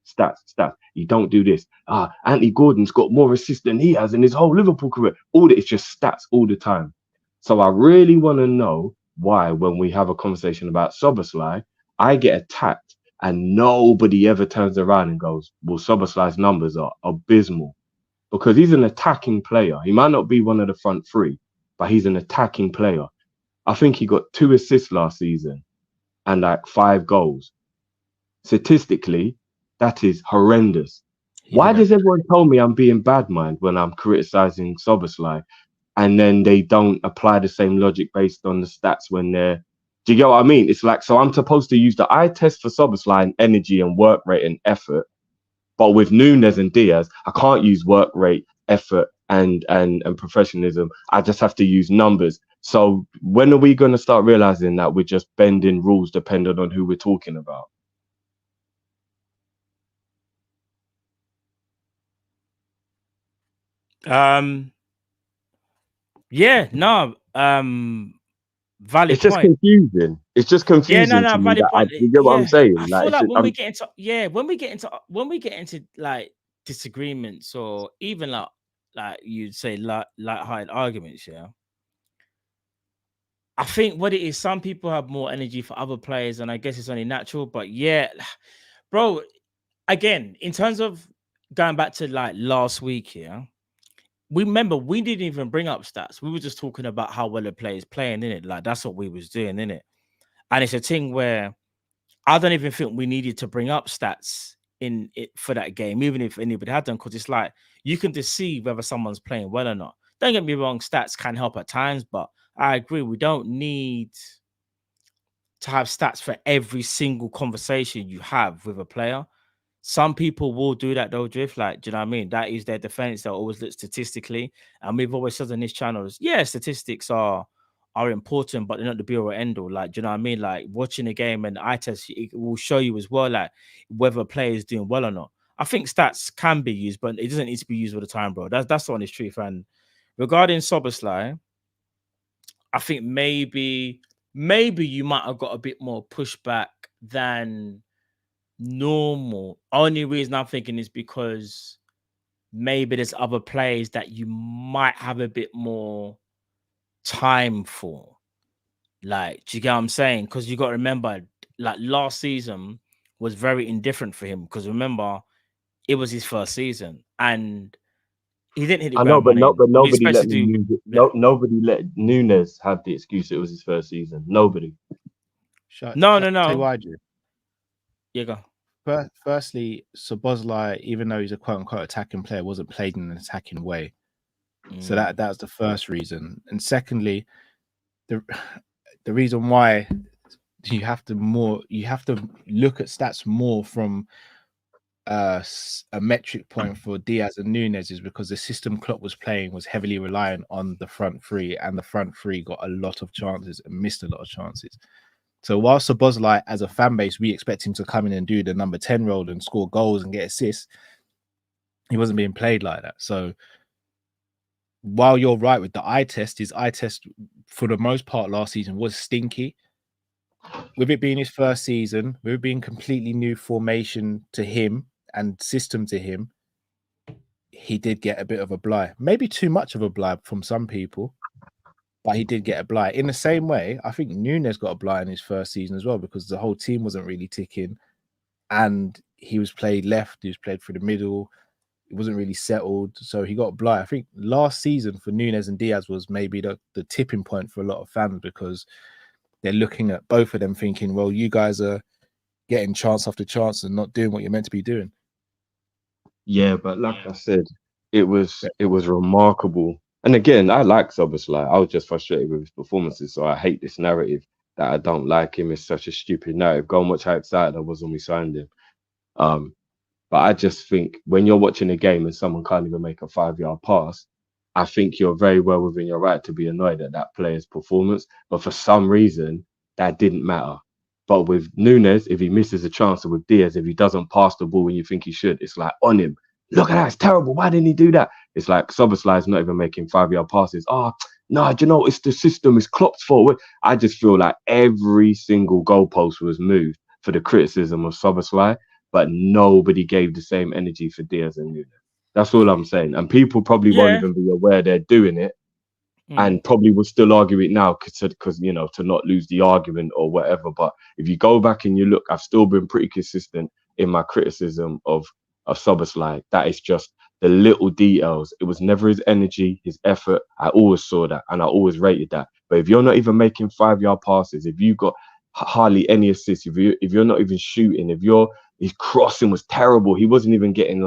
You don't do this. Anthony Gordon's got more assists than he has in his whole Liverpool career. All that, it's just stats all the time. So I really want to know why, when we have a conversation about Szoboszlai, I get attacked and nobody ever turns around and goes, well, Szoboszlai's numbers are abysmal. Because he's an attacking player. He might not be one of the front three, but he's an attacking player. I think he got 2 assists last season and like 5 goals. Statistically, that is horrendous. Why does everyone tell me I'm being bad mind when I'm criticizing Szoboszlai, and then they don't apply the same logic based on the stats when they're... Do you get what I mean? It's like, so I'm supposed to use the eye test for Szoboszlai and energy and work rate and effort, but with Nunes and Diaz, I can't use work rate, effort, and professionalism. I just have to use numbers. So when are we going to start realizing that we're just bending rules depending on who we're talking about? Valid it's just point. Confusing. It's just confusing. Yeah, no, valid point. You get what I'm saying? I feel like when we get into like disagreements or even like you'd say light-hearted arguments, yeah. I think what it is, some people have more energy for other players, and I guess it's only natural. But yeah, bro, again, in terms of going back to like last week, yeah, we remember we didn't even bring up stats. We were just talking about how well the players playing, in it. Like that's what we was doing, in it. And it's a thing where I don't even think we needed to bring up stats in it for that game, even if anybody had them, because it's like you can just see whether someone's playing well or not. Don't get me wrong, stats can help at times, but I agree, we don't need to have stats for every single conversation you have with a player. Some people will do that though, Drift. Like, do you know what I mean? That is their defense. They'll always look statistically. And we've always said on this channel, yeah, statistics are important, but they're not the be all end all. Like, do you know what I mean? Like watching a game and eye test, it will show you as well, like whether a player is doing well or not. I think stats can be used, but it doesn't need to be used all the time, bro. That's the honest truth. And regarding Szoboszlai, I think maybe you might have got a bit more pushback than normal. Only reason I'm thinking is because maybe there's other players that you might have a bit more time for. Like, do you get what I'm saying? Because you got to remember, like last season was very indifferent for him. Because remember, it was his first season and he didn't hit the ground running. But nobody let Nunes have the excuse it was his first season. Nobody. No. Tell you why, Drew. Yeah, go. Firstly, Szoboszlai, even though he's a quote-unquote attacking player, wasn't played in an attacking way. So that was the first reason. And secondly, the reason why you have to look at stats more from a metric point for Diaz and Nunes is because the system Klopp was playing was heavily reliant on the front three, and the front three got a lot of chances and missed a lot of chances. So while Szoboszlai, as a fan base, we expect him to come in and do the number 10 role and score goals and get assists, he wasn't being played like that. So while you're right with the eye test, his eye test for the most part last season was stinky. with it being his first season, with it being completely new formation to him and system to him, he did get a bit of a blight. Maybe too much of a blight from some people, but he did get a blight. In the same way, I think Nunes got a blight in his first season as well, because the whole team wasn't really ticking, and he was played left, he was played through the middle, it wasn't really settled, so he got a blight. I think last season for Nunes and Diaz was maybe the tipping point for a lot of fans, because they're looking at both of them thinking, well, you guys are getting chance after chance and not doing what you're meant to be doing. Yeah, but like I said, it was remarkable. And again, I like Szoboszlai. I was just frustrated with his performances, so I hate this narrative that I don't like him. It's such a stupid narrative. Go and watch how excited I was when we signed him. But I just think when you're watching a game and someone can't even make a 5-yard pass, I think you're very well within your right to be annoyed at that player's performance. But for some reason, that didn't matter. But with Nunes, if he misses a chance, or with Diaz, if he doesn't pass the ball when you think he should, it's like on him. Look at that, it's terrible. Why didn't he do that? It's like Szoboszlai is not even making 5-yard passes. Oh, no, do you know, it's the system, it's Klopp's fault. I just feel like every single goalpost was moved for the criticism of Szoboszlai, but nobody gave the same energy for Diaz and Nunes. That's all I'm saying. And people probably won't even be aware they're doing it, and probably will still argue it now because, you know, to not lose the argument or whatever. But if you go back and you look, I've still been pretty consistent in my criticism of Szoboszlai. That is just the little details. It was never his energy, his effort. I always saw that and I always rated that. But if you're not even making 5-yard passes, if you got hardly any assists, if you're not even shooting, his crossing was terrible. He wasn't even getting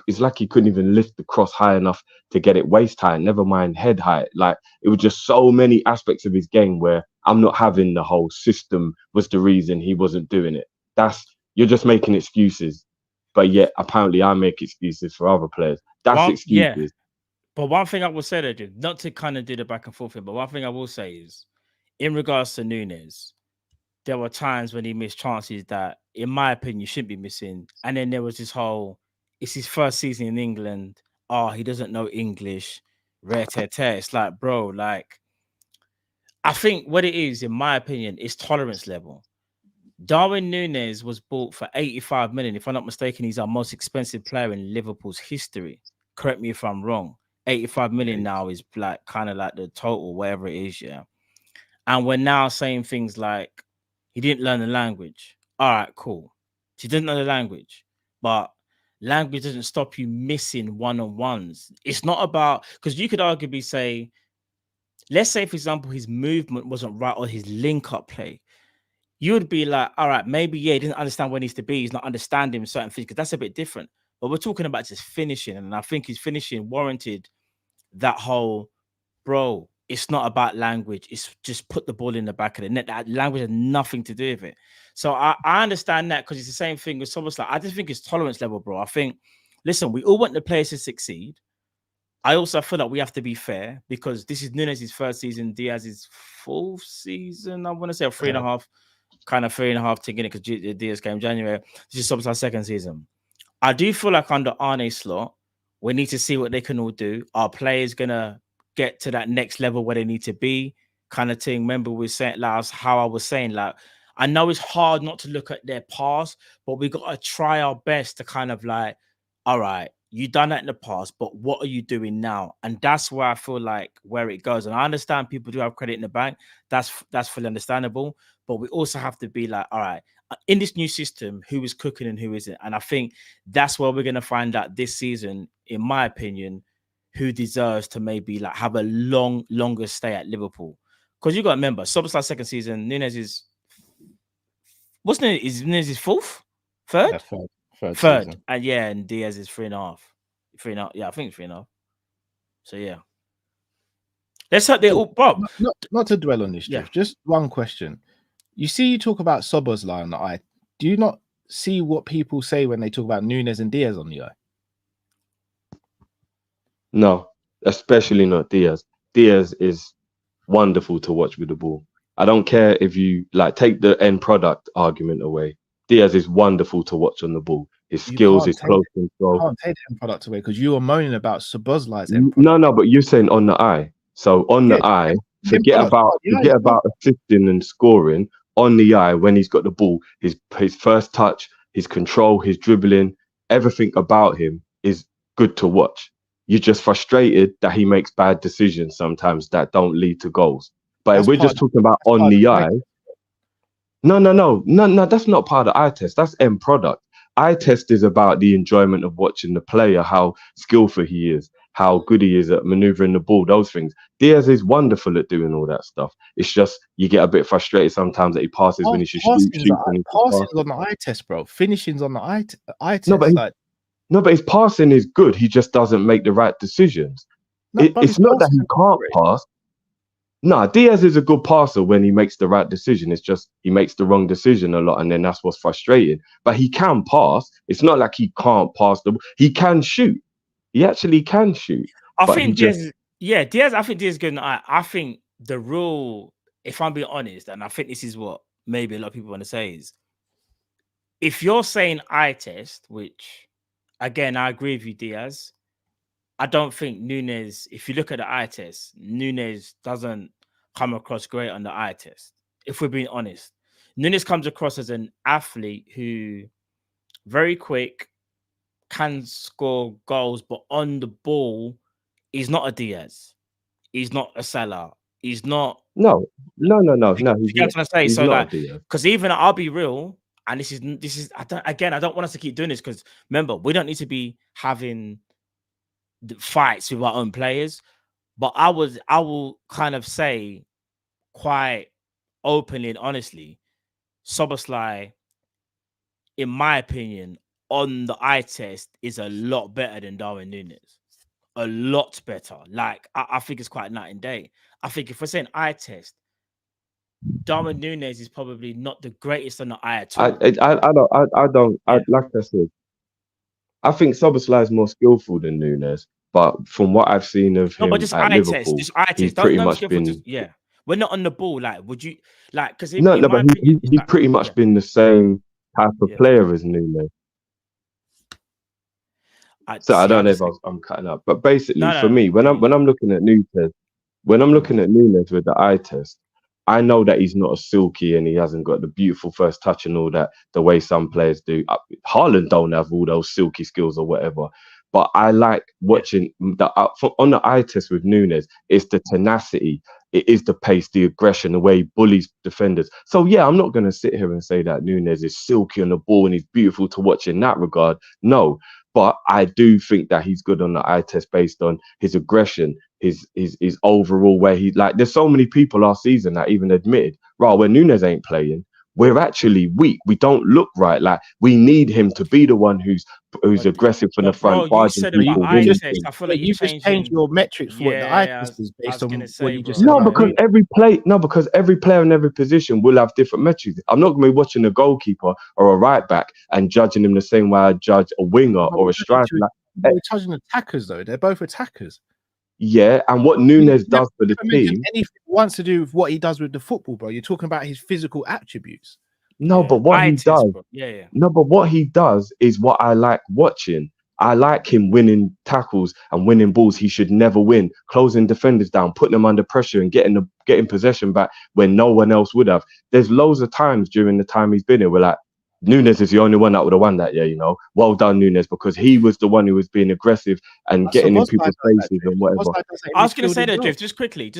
it's like he couldn't even lift the cross high enough to get it waist high, never mind head high. Like, it was just so many aspects of his game where I'm not having the whole system was the reason he wasn't doing it. You're just making excuses. But yet, apparently, I make excuses for other players. That's excuses. Yeah. But one thing I will say, though, not to kind of do the back and forth thing, but one thing I will say is, in regards to Nunes, there were times when he missed chances that, in my opinion, you shouldn't be missing. And then there was this whole, it's his first season in England. Oh, he doesn't know English. Rare-te-te. It's like, bro, like, I think what it is, in my opinion, is tolerance level. Darwin Nunes was bought for 85 million. If I'm not mistaken, he's our most expensive player in Liverpool's history. Correct me if I'm wrong. 85 million now is like kind of like the total, whatever it is, yeah. And we're now saying things like, he didn't learn the language. All right, cool. He didn't know the language, but language doesn't stop you missing one-on-ones. It's not about, because you could arguably say, let's say, for example, his movement wasn't right or his link-up play. You would be like, all right, maybe, yeah, he didn't understand where he needs to be. He's not understanding certain things, because that's a bit different. But we're talking about just finishing. And I think his finishing warranted that whole, bro, it's not about language. It's just put the ball in the back of the net. That language has nothing to do with it. So I understand that, because it's the same thing with Szoboszlai. I just think it's tolerance level, bro. I think, listen, we all want the players to succeed. I also feel like we have to be fair, because this is Nunes' first season, Diaz's fourth season. I want to say 3.5. Kind of 3.5 to get it, because Diaz came January. This is Szoboszlai's second season. I do feel like under Arne Slot, we need to see what they can all do. Are players gonna get to that next level where they need to be, kind of thing? Remember, we saying last how I was saying, like, I know it's hard not to look at their past, but we got to try our best to kind of like, all right, you done that in the past, but what are you doing now? And that's where I feel like where it goes. And I understand people do have credit in the bank. That's fully understandable. But we also have to be like, all right, in this new system, who is cooking and who isn't? And I think that's where we're going to find out this season, in my opinion, who deserves to maybe like have a longer stay at Liverpool. Because you got to remember, Szoboszlai's second season, Nunes is, what's Nunes? Is Nunes' fourth? Third? Yeah, third. And yeah, and Diaz is 3.5. 3.5. Yeah, I think it's 3.5. So yeah. Let's hope they all, Bob. Not to dwell on this, Jeff. Just one question. You talk about Szoboszlai on the eye. Do you not see what people say when they talk about Nunes and Diaz on the eye? No, especially not Diaz. Diaz is wonderful to watch with the ball. I don't care if you like take the end product argument away. Diaz is wonderful to watch on the ball. His skills, his close control. You can't take the end product away, because you were moaning about Szoboszlai's end product. No, but you're saying on the eye. So on the eye, forget about assisting and scoring. on the eye when he's got the ball. His first touch, his control, his dribbling, everything about him is good to watch. You're just frustrated that he makes bad decisions sometimes that don't lead to goals. But if we're just talking about on the eye, no, that's not part of the eye test. That's end product. Eye test is about the enjoyment of watching the player, how skillful he is, how good he is at maneuvering the ball, those things. Diaz is wonderful at doing all that stuff. It's just you get a bit frustrated sometimes that he passes when he should shoot. Passing's on the eye test, bro. Finishing's on the eye test. No, but his passing is good. He just doesn't make the right decisions. It's not that he can't pass. No, Diaz is a good passer when he makes the right decision. It's just he makes the wrong decision a lot, and then that's what's frustrating. But he can pass. It's not like he can't pass the ball. He can shoot. He actually can shoot. I think Diaz. I think Diaz is good. I think the rule, if I'm being honest, and I think this is what maybe a lot of people want to say is, if you're saying eye test, which again I agree with you, Diaz. I don't think Nunes, if you look at the eye test, Nunes doesn't come across great on the eye test. If we're being honest, Nunes comes across as an athlete who very quick, can score goals, but on the ball, he's not a Diaz. He's not a Salah. He's not. No. You get what I'm saying? So like, because even I'll be real, and this is. I don't want us to keep doing this because remember, we don't need to be having fights with our own players, but I will kind of say quite openly and honestly, Szoboszlai, in my opinion, on the eye test is a lot better than Darwin Nunes. A lot better. Like I think it's quite night and day. I think if we're saying eye test, Darwin Nunes is probably not the greatest on the eye at all. Like I said, I think Szoboszlai is more skillful than Nunes, but from what I've seen of him at Liverpool, he's pretty much been. We're not on the ball. Like, would you like? Because he's pretty much been the same type of player as Nunes. I don't know if I'm cutting up, but basically for me, when I'm looking at Nunes, with the eye test, I know that he's not a silky and he hasn't got the beautiful first touch and all that, the way some players do. Haaland don't have all those silky skills or whatever. But I like watching on the eye test with Nunes. It's the tenacity, it is the pace, the aggression, the way he bullies defenders. So yeah, I'm not going to sit here and say that Nunes is silky on the ball and he's beautiful to watch in that regard. No, but I do think that he's good on the eye test based on his aggression, his overall way. There's so many people last season that even admitted, right, when Nunes ain't playing, we're actually weak. We don't look right. Like we need him to be the one who's aggressive from the front. You said about eye test. I feel like you just changed your metrics for what the eye test is based on what you just said. Because every player in every position will have different metrics. I'm not going to be watching a goalkeeper or a right back and judging them the same way I judge a winger or a striker. They're judging attackers though. They're both attackers. Yeah, and what Nunes does for the team, anything wants to do with what he does with the football, bro. You're talking about his physical attributes. No, but what he does, no, but what he does is what I like watching. I like him winning tackles and winning balls he should never win, closing defenders down, putting them under pressure and getting possession back when no one else would have. There's loads of times during the time he's been here where like Nunes is the only one that would have won that, well done, Nunes, because he was the one who was being aggressive and getting in people's faces and whatever. I was going to say that, Drift, just quickly.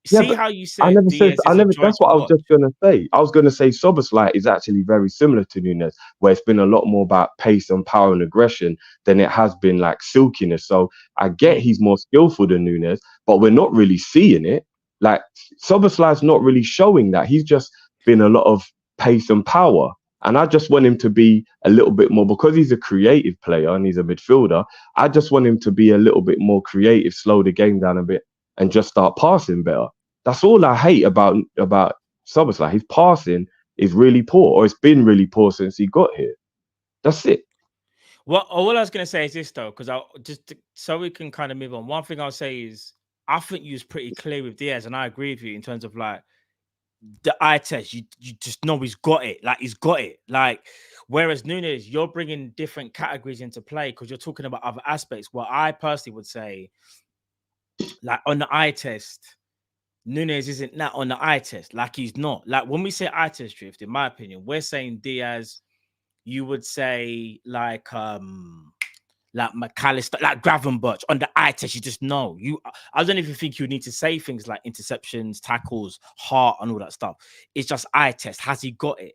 See how you said that's what I was just going to say. I was going to say Szoboszlai is actually very similar to Nunes, where it's been a lot more about pace and power and aggression than it has been like silkiness. So I get he's more skillful than Nunes, but we're not really seeing it. Like Szoboszlai's not really showing that. He's just been a lot of pace and power. And I just want him to be a little bit more, because he's a creative player and he's a midfielder. I just want him to be a little bit more creative, slow the game down a bit and just start passing better. That's all I hate about Szoboszlai. His passing is really poor, or it's been really poor since he got here. That's it. Well, all I was going to say is this, though, because so we can kind of move on. One thing I'll say is I think you was pretty clear with Diaz, and I agree with you in terms of like the eye test. You just know he's got it. Like he's got it. Like whereas Nunes, you're bringing different categories into play because you're talking about other aspects. What I personally would say, like on the eye test, Nunes isn't that on the eye test. Like he's not. Like when we say eye test drift, in my opinion, we're saying Diaz. You would say like Mac Allister, like Gravenberch on the eye test. You just know. I don't even think you need to say things like interceptions, tackles, heart, and all that stuff. It's just eye test. Has he got it?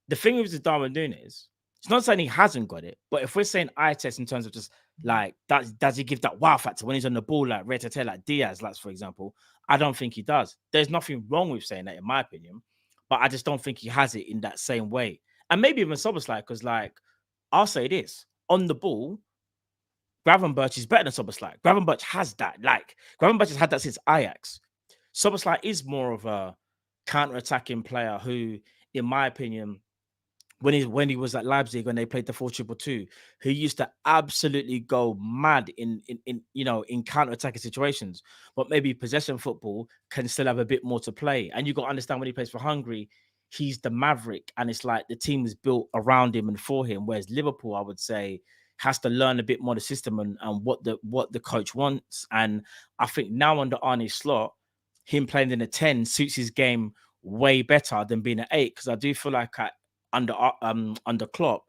The thing with the Darwin Nunes, it's not saying he hasn't got it, but if we're saying eye test in terms of just like does he give that wow factor when he's on the ball, like red-to-tail, like Diaz, like for example, I don't think he does. There's nothing wrong with saying that, in my opinion, but I just don't think he has it in that same way. And maybe even Szoboszlai, because like I'll say this on the ball, Gravenberch is better than Szoboszlai. Gravenberch has that. Like Gravenberch has had that since Ajax. Szoboszlai is more of a counter-attacking player who, in my opinion, when he was at Leipzig, when they played the 4-2-2, who used to absolutely go mad in counter-attacking situations. But maybe possession football can still have a bit more to play. And you got to understand when he plays for Hungary, he's the maverick, and it's like the team is built around him and for him. Whereas Liverpool, I would say, has to learn a bit more the system and what the coach wants. And I think now under Arne Slot, him playing in a 10 suits his game way better than being an 8. Because I do feel like under Klopp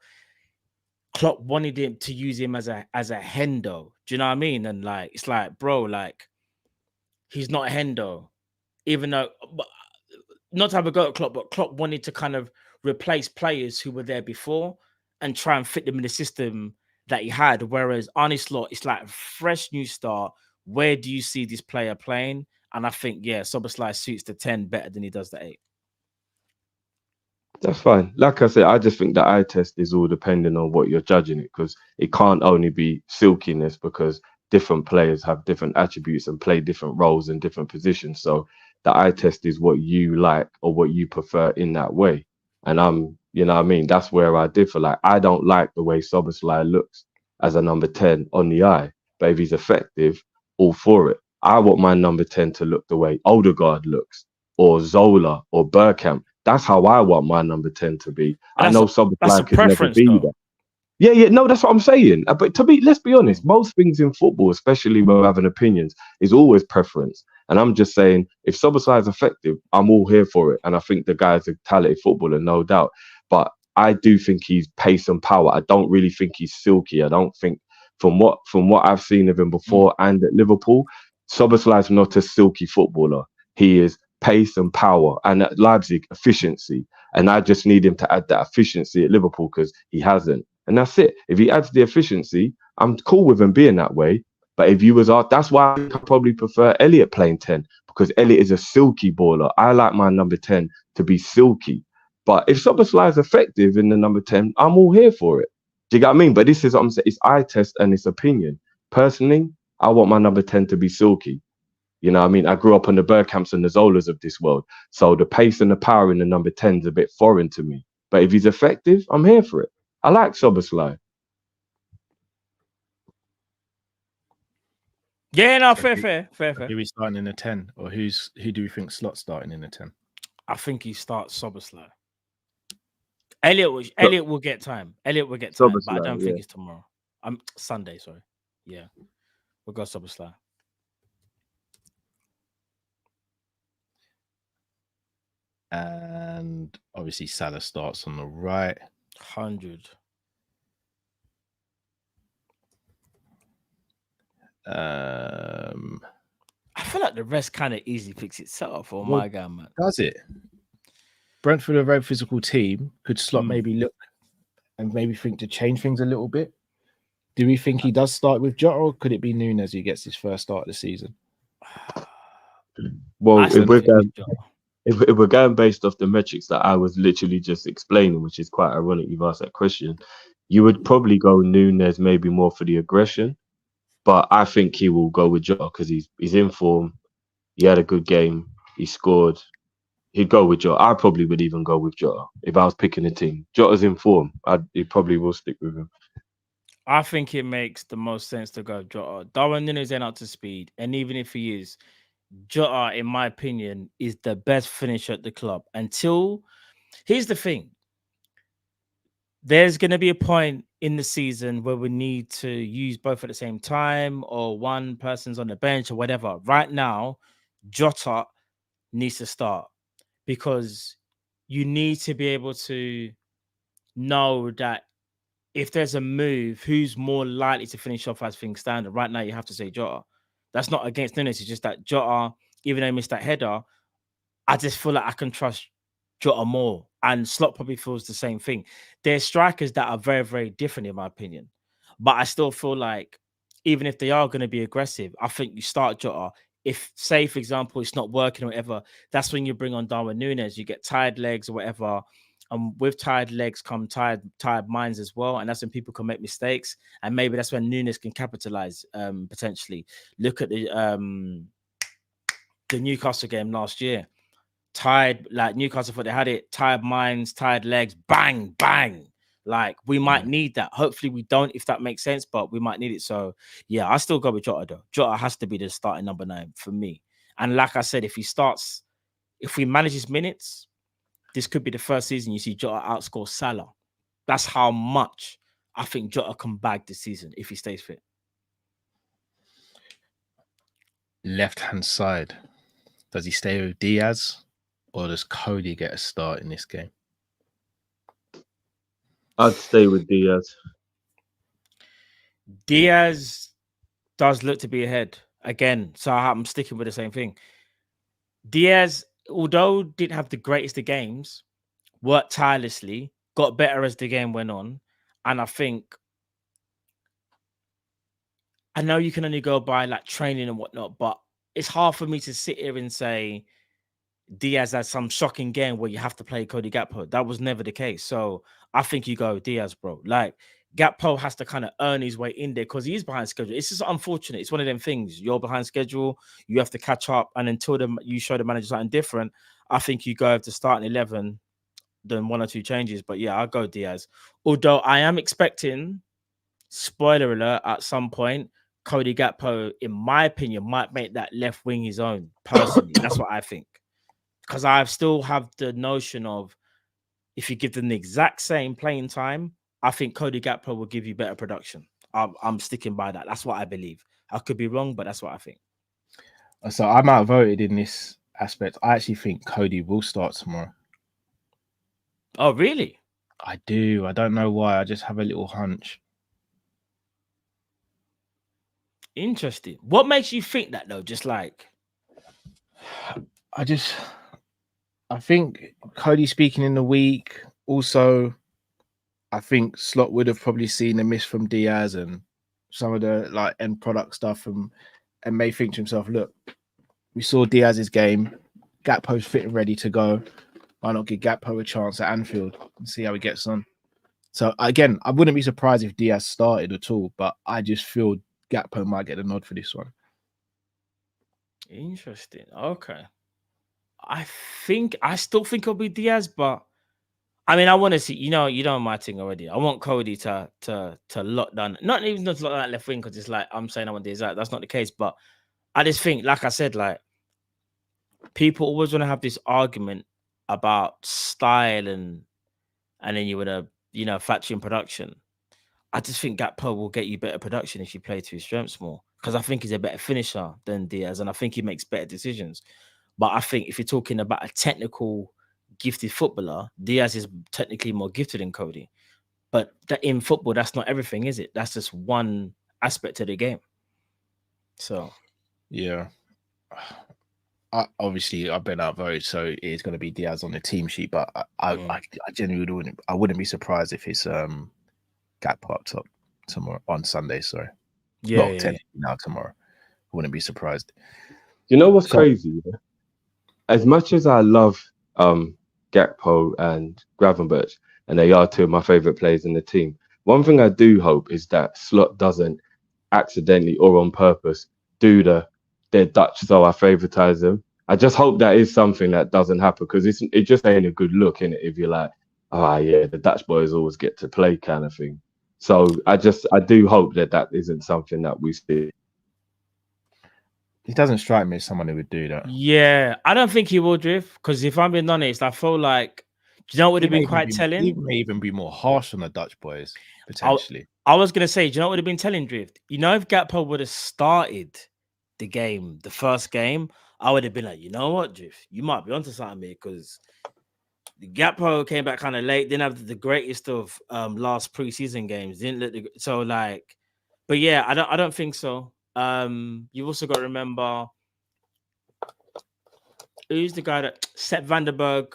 wanted him to use him as a Hendo. Do you know what I mean? And like it's like, bro, like he's not a Hendo, even though not to have a go at Klopp, but Klopp wanted to kind of replace players who were there before and try and fit them in the system that he had. Whereas Arne Slot, it's like a fresh new start. Where do you see this player playing? And I think, yeah, Szoboszlai suits the 10 better than he does the 8. That's fine. Like I said, I just think the eye test is all depending on what you're judging it, because it can't only be silkiness, because different players have different attributes and play different roles in different positions. So the eye test is what you like or what you prefer in that way. And you know what I mean? That's where I differ. Like, I don't like the way Szoboszlai looks as a number 10 on the eye, but if he's effective, all for it. I want my number 10 to look the way Odegaard looks, or Zola, or Bergkamp. That's how I want my number 10 to be. I know Szoboszlai could never be that. Yeah, no, that's what I'm saying. But let's be honest, most things in football, especially when we're having opinions, is always preference. And I'm just saying, if Szoboszlai is effective, I'm all here for it. And I think the guy's a talented footballer, no doubt. But I do think he's pace and power. I don't really think he's silky. I don't think, from what I've seen of him before and at Liverpool, Szoboszlai's not a silky footballer. He is pace and power, and at Leipzig, efficiency. And I just need him to add that efficiency at Liverpool, because he hasn't. And that's it. If he adds the efficiency, I'm cool with him being that way. But if you was asked, that's why I probably prefer Elliot playing 10, because Elliot is a silky baller. I like my number 10 to be silky. But if Szoboszlai is effective in the number 10, I'm all here for it. Do you get what I mean? But this is what I'm saying. It's eye test and it's opinion. Personally, I want my number 10 to be silky. You know what I mean? I grew up on the Bergkamps and the Zolas of this world. So the pace and the power in the number 10 is a bit foreign to me. But if he's effective, I'm here for it. I like Szoboszlai. Yeah, no, fair. Who we starting in a 10? Or who do we think Slot's starting in a 10? I think he starts Szoboszlai. Elliot will get time. Elliot will get time, but I don't think it's tomorrow. Sunday, sorry. Yeah. We'll go Szoboszlai. And obviously Salah starts on the right. 100. I feel like the rest kind of easily picks itself. Oh my God, man. Does it? Brentford are a very physical team. Could Slot maybe look and maybe think to change things a little bit? Do we think he does start with Jota, or could it be Nunes who gets his first start of the season? Well, if we're going based off the metrics that I was literally just explaining, which is quite ironic you've asked that question, you would probably go Nunes maybe more for the aggression. But I think he will go with Jota because he's in form. He had a good game. He scored. He'd go with Jota. I probably would even go with Jota if I was picking a team. Jota's in form. He probably will stick with him. I think it makes the most sense to go Jota. Darwin Nunes ain't up to speed. And even if he is, Jota, in my opinion, is the best finisher at the club. Here's the thing. There's going to be a point in the season where we need to use both at the same time, or one person's on the bench or whatever. Right now, Jota needs to start, because you need to be able to know that if there's a move, who's more likely to finish off as things stand. Right now, you have to say Jota. That's not against Nunes. It's just that Jota, even though he missed that header, I just feel like I can trust Jota more. And Slot probably feels the same thing. There's strikers that are very, very different, in my opinion. But I still feel like even if they are going to be aggressive, I think you start Jota. If, say, for example, it's not working or whatever, that's when you bring on Darwin Nunes. You get tired legs or whatever. And with tired legs come tired minds as well. And that's when people can make mistakes. And maybe that's when Nunes can capitalize potentially. Look at the Newcastle game last year. Tired, like Newcastle thought they had it. Tired minds, tired legs, bang, bang. Like we might need that. Hopefully we don't, if that makes sense, but we might need it. So yeah, I still go with Jota though. Jota has to be the starting number 9 for me. And like I said, if we manage his minutes, this could be the first season you see Jota outscore Salah. That's how much I think Jota can bag this season if he stays fit. Left-hand side. Does he stay with Diaz or does Cody get a start in this game? I'd stay with Diaz. Diaz does look to be ahead again. So I'm sticking with the same thing. Diaz, although didn't have the greatest of games, worked tirelessly, got better as the game went on. And I think, I know you can only go by like training and whatnot, but it's hard for me to sit here and say Diaz has some shocking game where you have to play Cody Gakpo. That was never the case. So I think you go Diaz, bro. Like Gakpo has to kind of earn his way in there because he is behind schedule. It's just unfortunate. It's one of them things. You're behind schedule. You have to catch up. And until you show the manager something different, I think you go to starting 11, then 1 or 2 changes. But yeah, I'll go Diaz. Although I am expecting, spoiler alert, at some point, Cody Gakpo, in my opinion, might make that left wing his own. Personally, that's what I think. Because I still have the notion of if you give them the exact same playing time, I think Cody Gakpo will give you better production. I'm sticking by that. That's what I believe. I could be wrong, but that's what I think. So I'm outvoted in this aspect. I actually think Cody will start tomorrow. Oh, really? I do. I don't know why. I just have a little hunch. Interesting. What makes you think that though? Just like, I think Cody speaking in the week. Also, I think Slot would have probably seen a miss from Diaz and some of the like end product stuff and may think to himself, look, we saw Diaz's game. Gakpo's fit and ready to go. Why not give Gakpo a chance at Anfield and see how he gets on? So again, I wouldn't be surprised if Diaz started at all, but I just feel Gakpo might get the nod for this one. Interesting. Okay. I still think it'll be Diaz, but I mean, I want to see, you know my thing already. I want Cody to lock down, not even to lock down that left wing, because it's like I'm saying I want Diaz out. That's not the case, but I just think, like I said, like people always want to have this argument about style and then you want to, factor in production. I just think Gakpo will get you better production if you play to his strengths more, because I think he's a better finisher than Diaz, and I think he makes better decisions. But I think if you're talking about a technical, gifted footballer, Diaz is technically more gifted than Cody. But in football, that's not everything, is it? That's just one aspect of the game. So, yeah. Obviously, I've been outvoted, so it is going to be Diaz on the team sheet. But I genuinely wouldn't be surprised if it's Gakpo up top tomorrow on Sunday. Sorry, now tomorrow. Wouldn't be surprised. You know what's crazy? As much as I love Gakpo and Gravenberch, and they are 2 of my favorite players in the team, one thing I do hope is that Slot doesn't accidentally or on purpose do they're Dutch, so I favoritize them. I just hope that is something that doesn't happen, because it just ain't a good look, innit? If you're like, oh yeah, the Dutch boys always get to play kind of thing. So I do hope that isn't something that we see. He doesn't strike me as someone who would do that. Yeah, I don't think he will, Drift, because if I'm being honest, I feel like, do you know what would have been quite telling? He may even be more harsh on the Dutch boys, potentially. I was going to say, do you know what would have been telling, Drift? If Gakpo would have started the first game, I would have been like, you know what, Drift, you might be onto something here because the Gakpo came back kind of late, didn't have the greatest of last preseason games, didn't look so like, but yeah, I don't think so. You've also got to remember who's the guy that Sepp Vandenberg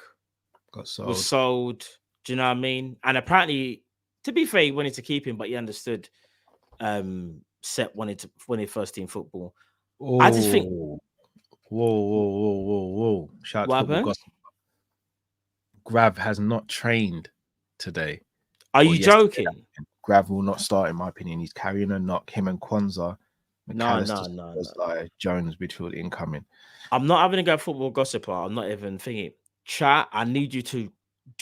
was sold. Do you know what I mean? And apparently, to be fair, he wanted to keep him, but he understood Sepp wanted to win his first team football. Oh, I just think whoa. Shout out to Football Gossip. Grav has not trained today. Are you joking? Grav will not start, in my opinion. He's carrying a knock. Him and Kwanzaa. No. Like Jones midfield incoming. I'm not having a go Football Gossiper. I'm not even thinking. Chat, I need you to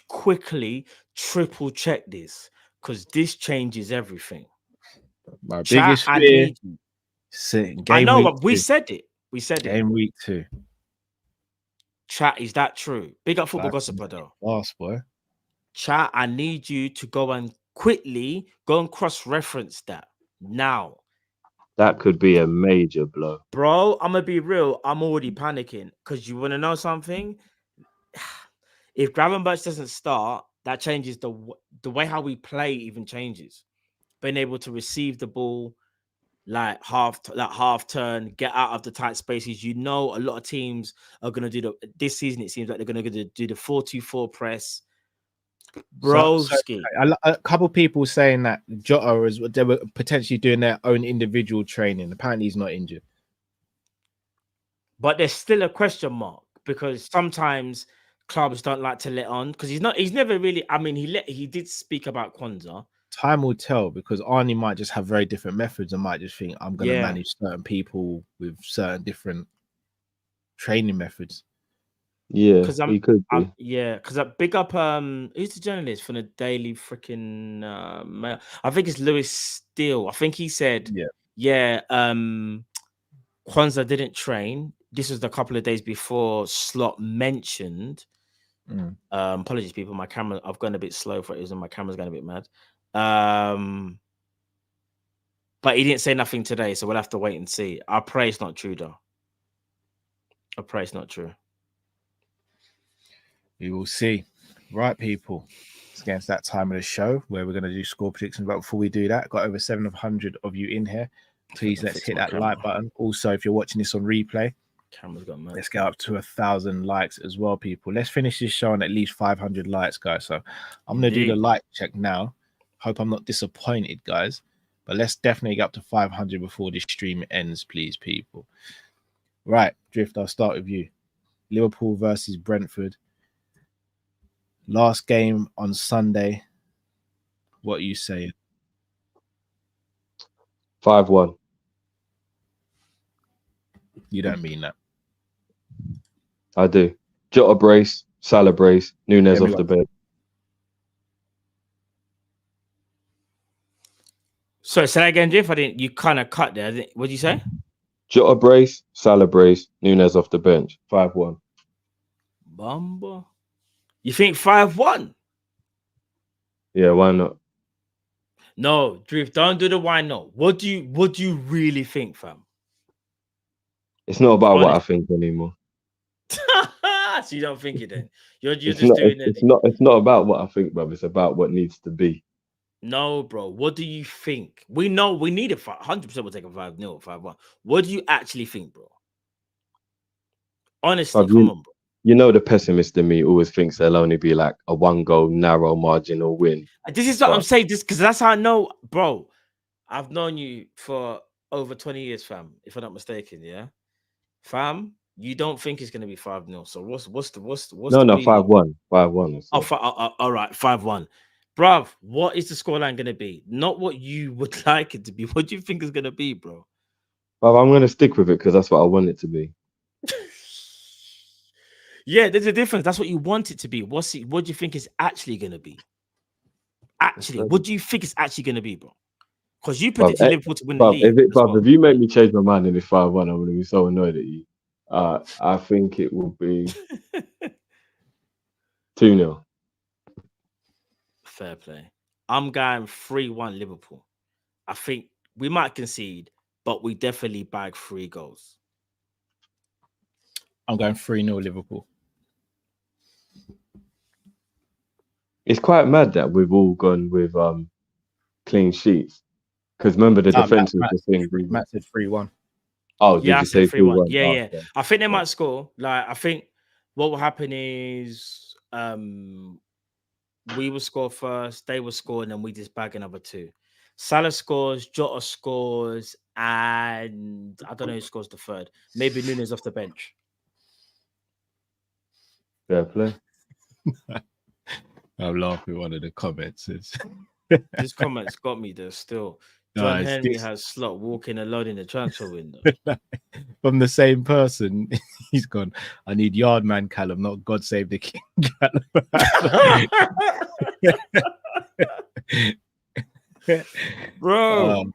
quickly triple check this because this changes everything. My biggest fear. I know, but we said it. We said game week 2. Chat, is that true? Big up Football Gossiper though. Last boy. Chat, I need you to go and quickly go and cross-reference that now. That could be a major blow. Bro, I'm going to be real. I'm already panicking because you want to know something? If Gravenberch doesn't start, that changes the way how we play even changes. Being able to receive the ball, like half turn, get out of the tight spaces. You know, a lot of teams are going to do this season. It seems like they're going to do the 4-2-4 press. Broski. A couple people saying that Jota they were potentially doing their own individual training. Apparently, he's not injured, but there's still a question mark because sometimes clubs don't like to let on because he's never really. I mean, he did speak about Kwanzaa. Time will tell because Arne might just have very different methods and might just think I'm going to manage certain people with certain different training methods. Yeah, he could be. Because I big up who's the journalist from the Daily freaking Mail? I think it's Lewis Steele. I think he said, Kwanzaa didn't train. This was a couple of days before Slot mentioned. Apologies, people. My camera, I've gone a bit slow for it, and my camera's going a bit mad. But he didn't say nothing today, so we'll have to wait and see. I pray it's not true, though. I pray it's not true. We will see. Right, people. It's against that time of the show where we're going to do score predictions. But before we do that, got over 700 of you in here. Please let's hit that like button. Also, if you're watching this on replay, camera's got mad. Let's get up to 1,000 likes as well, people. Let's finish this show on at least 500 likes, guys. So I'm going to do the like check now. Hope I'm not disappointed, guys. But let's definitely get up to 500 before this stream ends, please, people. Right, Drift, I'll start with you. Liverpool versus Brentford. Last game on Sunday. What are you saying? 5-1. You don't mean that. I do. Jota brace, Salah brace, Nunes off the bench. Sorry, say that again, Jeff. You kind of cut there. What did you say? Jota brace, Salah brace, Nunes off the bench. 5-1. Bumba. You think 5-1? Yeah, why not? No, Drift, don't do the why not. What do you really think, fam? It's not about what I think anymore. So you don't think it then? You're just doing it. It's not about what I think, bro. It's about what needs to be. No, bro. What do you think? We know we need it. 100% we'll take a 5-0, 5-1. What do you actually think, bro? Honestly, come on, bro. You know the pessimist in me always thinks there'll only be like a 1-goal narrow marginal win. This is what I'm saying. This because that's how I know, bro. I've known you for over 20 years, fam. If I'm not mistaken, yeah, fam. You don't think it's gonna be 5-0. So what's the 5-1, 5-1. All right, 5-1, bruv. What is the scoreline gonna be? Not what you would like it to be. What do you think is gonna be, bro? Well, I'm gonna stick with it because that's what I want it to be. Yeah, there's a difference. That's what you want it to be. What do you think is actually going to be? Actually, what do you think is actually going to be, bro? Because you predicted Liverpool to win the league. If you make me change my mind in this 5-1, I'm going to be so annoyed at you. I think it will be 2-0. Fair play. I'm going 3-1 Liverpool. I think we might concede, but we definitely bag 3 goals. I'm going 3-0 Liverpool. It's quite mad that we've all gone with clean sheets. Because remember, the defense was the thing. Matt said 3-1. Oh, Yeah, did I you said say 3-1. 3-1? Yeah, Oh, yeah. okay. I think they might score. Like, I think what will happen is we will score first, they will score, and then we just bag another 2. Salah scores, Jota scores, and I don't know who scores the third. Maybe Nunes off the bench. Fair play. I'm laughing. One of the comments is This comment's got me there still. No, John it's Henry this- has Slot walking alone in the transfer window. from the same person. He's gone. I need Yardman Callum, not God Save the King Callum. Bro.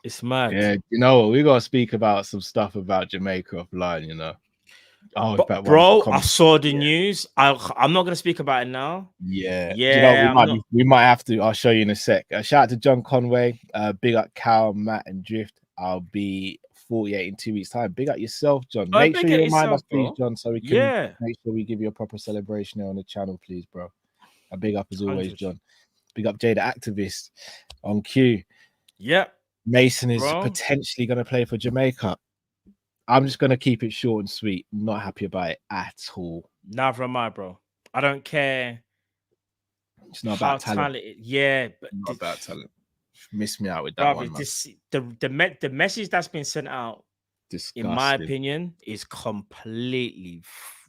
It's mad. Yeah, you know what? We gotta speak about some stuff about Jamaica offline, you know. Oh, in fact, Bro, one I saw the news. I'm not gonna speak about it now. Yeah, Yeah, you know, we might have to. I'll show you in a sec. Shout out to John Conway. Big up Cal, Matt, and Drift. I'll be 48 in 2 weeks' time. Big up yourself, John. Make sure you remind us, please, John, so we can make sure we give you a proper celebration here on the channel, please, bro. A big up as always, 100. John. Big up Jada Activist on cue. Yep. Mason is potentially going to play for Jamaica. I'm just going to keep it short and sweet. Not happy about it at all. Neither am I, bro. I don't care. It's not about talent. Yeah, but not about talent. Miss me out with that one, man. The message that's been sent out, disgusting, in my opinion, is completely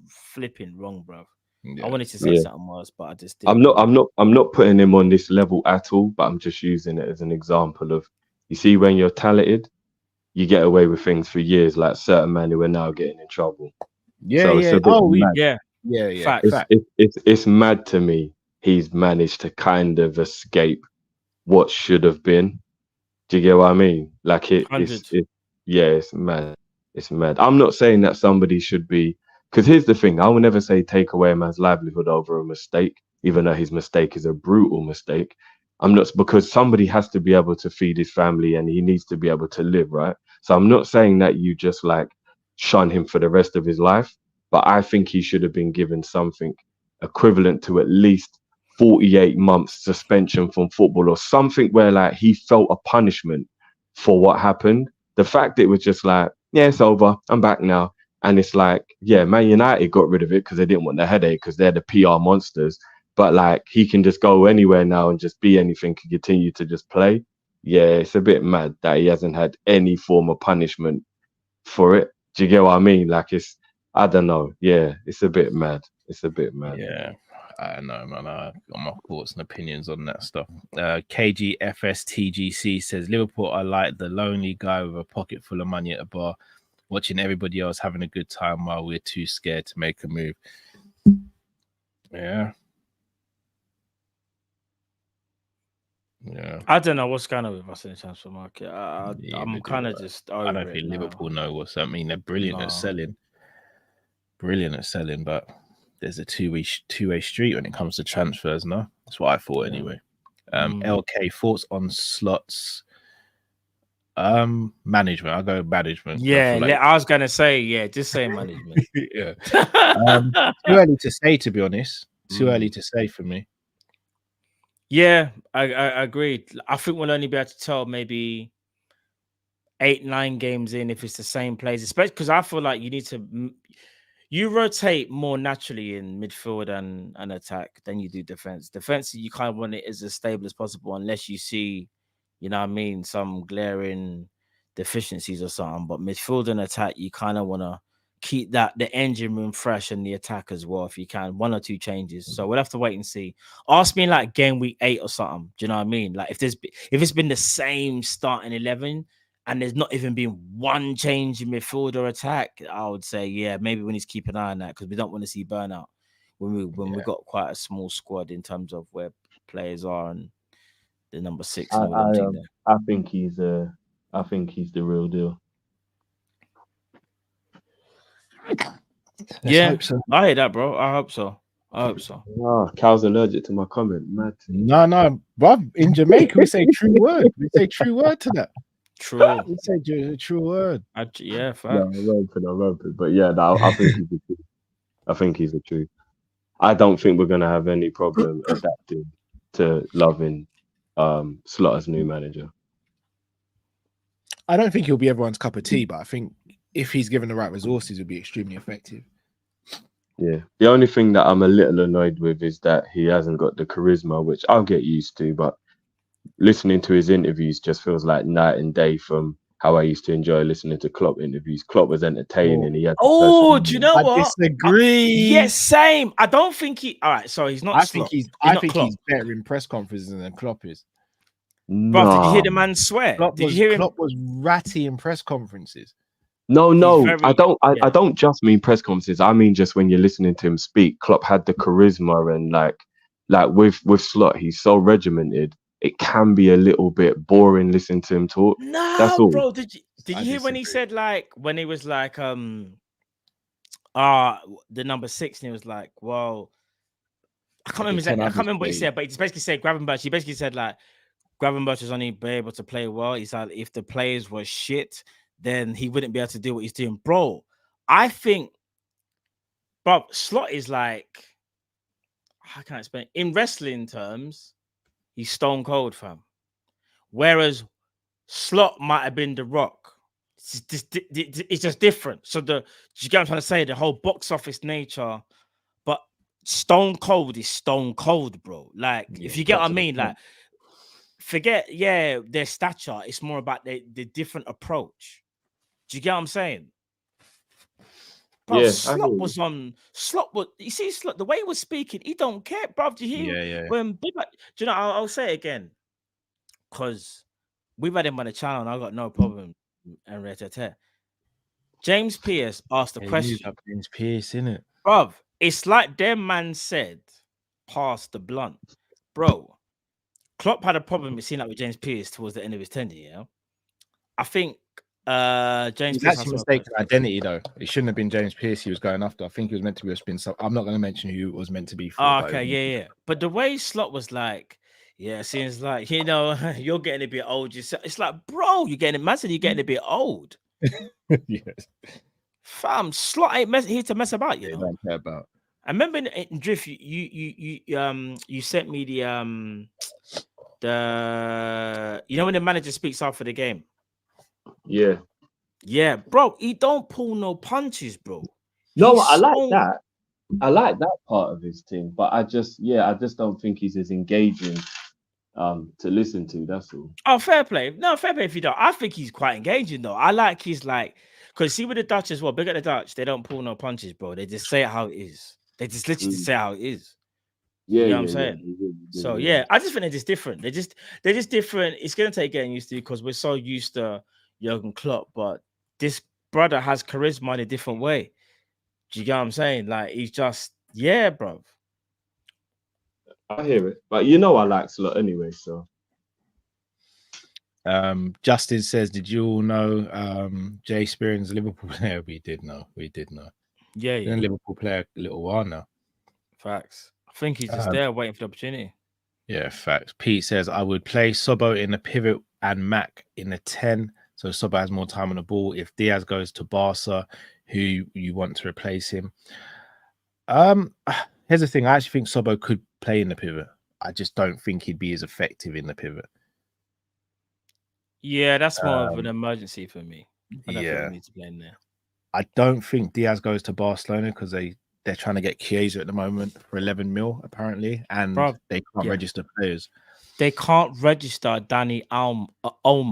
flipping wrong, bro. Yeah. I wanted to say something else, but I just didn't. I'm not putting him on this level at all, but I'm just using it as an example of, you see, when you're talented, you get away with things for years, like certain men who are now getting in trouble. Yeah, Fact. It's mad to me. He's managed to kind of escape what should have been. Do you get what I mean? Like it's mad. It's mad. I'm not saying that somebody should be, because here's the thing, I will never say take away a man's livelihood over a mistake, even though his mistake is a brutal mistake. I'm not, because somebody has to be able to feed his family and he needs to be able to live, right? So I'm not saying that you just like shun him for the rest of his life, but I think he should have been given something equivalent to at least 48 months suspension from football, or something where like he felt a punishment for what happened. The fact it was just like, yeah, it's over, I'm back now. And it's like, yeah, Man United got rid of it because they didn't want the headache because they're the PR monsters. But like, he can just go anywhere now and just be anything and continue to just play. Yeah, it's a bit mad that he hasn't had any form of punishment for it. Do you get what I mean? Like, it's, I don't know. Yeah, it's a bit mad. It's a bit mad. Yeah, I know, man. I got my thoughts and opinions on that stuff. KGFSTGC says, Liverpool are like the lonely guy with a pocket full of money at a bar, watching everybody else having a good time while we're too scared to make a move. Yeah. Yeah, I don't know what's going on with us in the transfer market. I'm kind of just. I don't think Liverpool know what's. I mean, they're brilliant at selling. Brilliant at selling, but there's a two-way street when it comes to transfers. No, that's what I thought anyway. LK, thoughts on Slots? Management. I'll go management. Yeah, I was gonna say just say management. Yeah. Too early to say, to be honest. Too early to say for me. Yeah, I agree. I think we'll only be able to tell maybe 8-9 games in if it's the same players, especially because I feel like you rotate more naturally in midfield and attack than you do defense. Defense, you kind of want it as stable as possible unless you see, you know what I mean, some glaring deficiencies or something. But midfield and attack, you kind of want to keep the engine room fresh and the attack as well if you can. 1 or 2 changes. So we'll have to wait and see. Ask me like game week 8 or something. Do you know what I mean? Like if it's been the same starting 11 and there's not even been 1 change in midfield or attack, I would say maybe we need to keep an eye on that because we don't want to see burnout when we've got quite a small squad in terms of where players are and the number 6. I think he's the real deal. Yeah, so. I hear that, bro. I hope so. Oh, Cal's allergic to my comment. Mad. No, bro. In Jamaica, we say true word. We say true word to that. True. You said a true word. Yeah, No, facts. I'm hoping. But yeah, no, I think he's the truth. I think he's the truth. I don't think we're gonna have any problem adapting to loving Slot as new manager. I don't think he'll be everyone's cup of tea, but I think if he's given the right resources, he'll be extremely effective. Yeah. The only thing that I'm a little annoyed with is that he hasn't got the charisma, which I'll get used to, but listening to his interviews just feels like night and day from how I used to enjoy listening to Klopp interviews. Klopp was entertaining. He had Do you know I what? disagree. Yes, same. I don't think he. All right, so he's not. I think Slot. I not think Klopp. he's better in press conferences than Klopp is. Bro, did you hear the man swear? Did you hear him? Klopp was ratty in press conferences. No, I don't. yeah. I don't just mean press conferences. I mean just when you're listening to him speak. Klopp had the charisma and like with Slot, he's so regimented. It can be a little bit boring listening to him talk. That's No, all. bro. Did you hear when he said when he was like the number 6 and he was like, well, I can't remember exactly. I can't remember what he said, but he just basically said Gravenberch. He basically said like Gravenberch was only be able to play well. He's like, if the players were shit, then he wouldn't be able to do what he's doing, bro. I think, bro, Slot is like, how can I explain? In wrestling terms, he's stone cold, fam. Whereas Slot might have been The Rock. It's just different. So do you get what I'm trying to say? The whole box office nature, but Stone Cold is Stone Cold, bro. Like, if you get what I mean, like, forget, their stature. It's more about the different approach. Do you get what I'm saying? Bro, Yeah, Slot was you see Slot, the way he was speaking, he don't care, bro. Do you hear? Yeah. When do you know, I'll say it again. Because we've had him on the channel and I got no problem. And James Pierce asked the question. James Pierce, innit? Bruv, it's like them man said, pass the blunt. Bro, Klopp had a problem, it seemed like, with James Pierce towards the end of his tenure, yeah? I think James He's Pierce actually mistaken identity, though. It shouldn't have been James Pierce he was going after. I think he was meant to be a spin. So I'm not going to mention who it was meant to be for. Okay, yeah. But the way Slot was like, yeah, seems like, you know, you're getting a bit old. It's like, bro, you're getting a bit old. Yes. Fam, Slot ain't here to mess about, you know. Don't care about. I remember in Drift, you sent me the you know when the manager speaks after the game. Yeah, bro, he don't pull no punches, bro. No, I like that. I like that part of his team, but I just don't think he's as engaging to listen to. That's all. Oh, fair play. No, fair play if you don't. I think he's quite engaging though. I like his because see with the Dutch as well. Big at the Dutch, they don't pull no punches, bro. They just say it how it is. They just literally say how it is. Yeah, you know what I'm saying. So yeah, I just think they're just different. They're just different. It's gonna take getting used to because we're so used to Jurgen Klopp, but this brother has charisma in a different way. Do you get what I'm saying? Like he's just bro. I hear it, but you know I like Slot anyway. So Justin says, "Did you all know Jay Spearing's a Liverpool player?" We did know. Yeah. He's been a Liverpool player a little while now. Facts. I think he's just there waiting for the opportunity. Yeah, facts. Pete says, I would play Szobo in the pivot and Mac in the 10. So Szobo has more time on the ball. If Diaz goes to Barca, who you want to replace him? Here's the thing. I actually think Szobo could play in the pivot. I just don't think he'd be as effective in the pivot. Yeah, that's more of an emergency for me. I don't think he needs to play in there. I don't think Diaz goes to Barcelona because they're trying to get Chiesa at the moment for 11 mil, apparently, and they can't register players. They can't register Danny Olmo.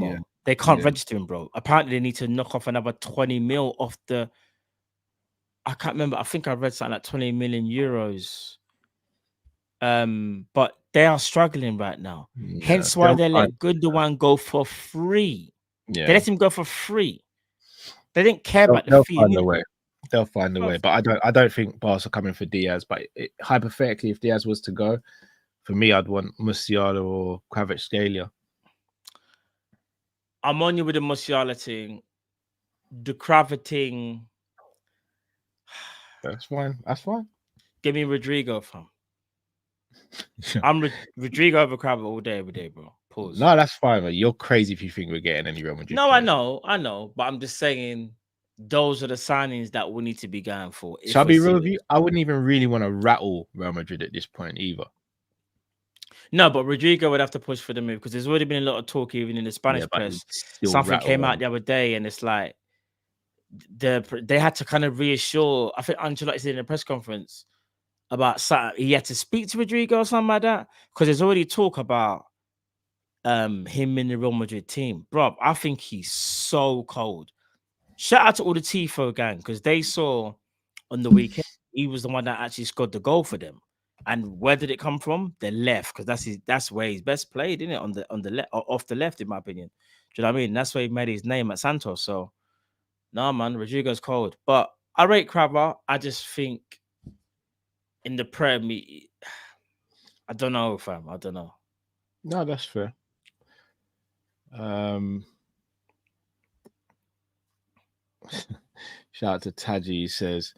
Yeah. They can't register him, bro. Apparently, they need to knock off another 20 mil off the... I can't remember. I think I read something like 20 million euros. But they are struggling right now. Yeah. Hence why they let Gundogan go for free. Yeah. They let him go for free. They didn't care about the fee. They'll find a way, but I don't think Barca are coming for Diaz. But hypothetically, if Diaz was to go, for me, I'd want Musiala or Kvaratskhelia. I'm on you with the Musiala thing, the Kvarat thing. That's fine. Give me Rodrigo, fam. I'm Rodrigo over Kvarat all day, every day, bro. Pause. No, that's fine. Man. You're crazy if you think we're getting any Real Madrid. No, I know, but I'm just saying those are the signings that we need to be going for. Shall I be real with you? I wouldn't even really want to rattle Real Madrid at this point either. No, but Rodrigo would have to push for the move because there's already been a lot of talk even in the Spanish press. Something came out the other day, and it's like they had to kind of reassure. I think Ancelotti said in a press conference about something. He had to speak to Rodrigo or something like that because there's already talk about him in the Real Madrid team. Bro, I think he's so cold. Shout out to all the Tifo gang because they saw on the weekend he was the one that actually scored the goal for them. And where did it come from? The left, because that's where he's best played, isn't it? On the left, off the left, in my opinion. Do you know what I mean? That's where he made his name at Santos. So, no, man, Rodrigo's cold. But I rate Crabber. I just think in the Prem, I don't know, fam. I don't know. No, that's fair. Shout out to Taji. He says,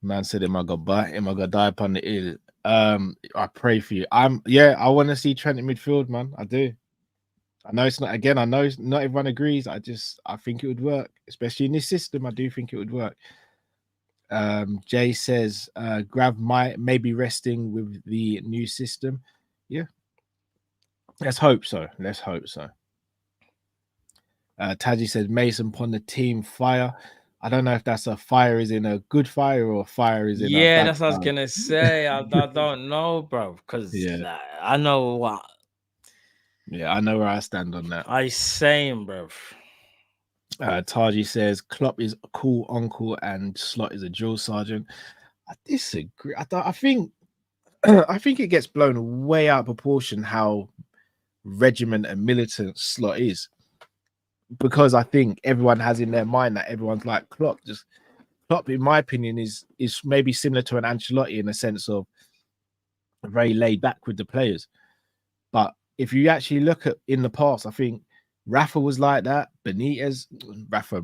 "Man said, am I gonna die upon the ill?" I pray for you. I want to see Trent in midfield, man. I do. I know it's not. Again, I know not everyone agrees. I think it would work, especially in this system. I do think it would work. Jay says, Grav may be resting with the new system. Yeah, let's hope so. Taji says Mason upon the team fire. I don't know if that's a fire is in a good fire or fire is in a bad that's what I was gonna say. I don't know, bro, because I know what. Yeah, I know where I stand on that. I same, bro. Taji says Klopp is a cool uncle and Slot is a drill sergeant. I disagree. I think it gets blown way out of proportion how regiment and militant Slot is. Because I think everyone has in their mind that everyone's like Klopp. Just Klopp, in my opinion, is maybe similar to an Ancelotti in a sense of very laid back with the players. But if you actually look at in the past, I think Rafa was like that. Rafa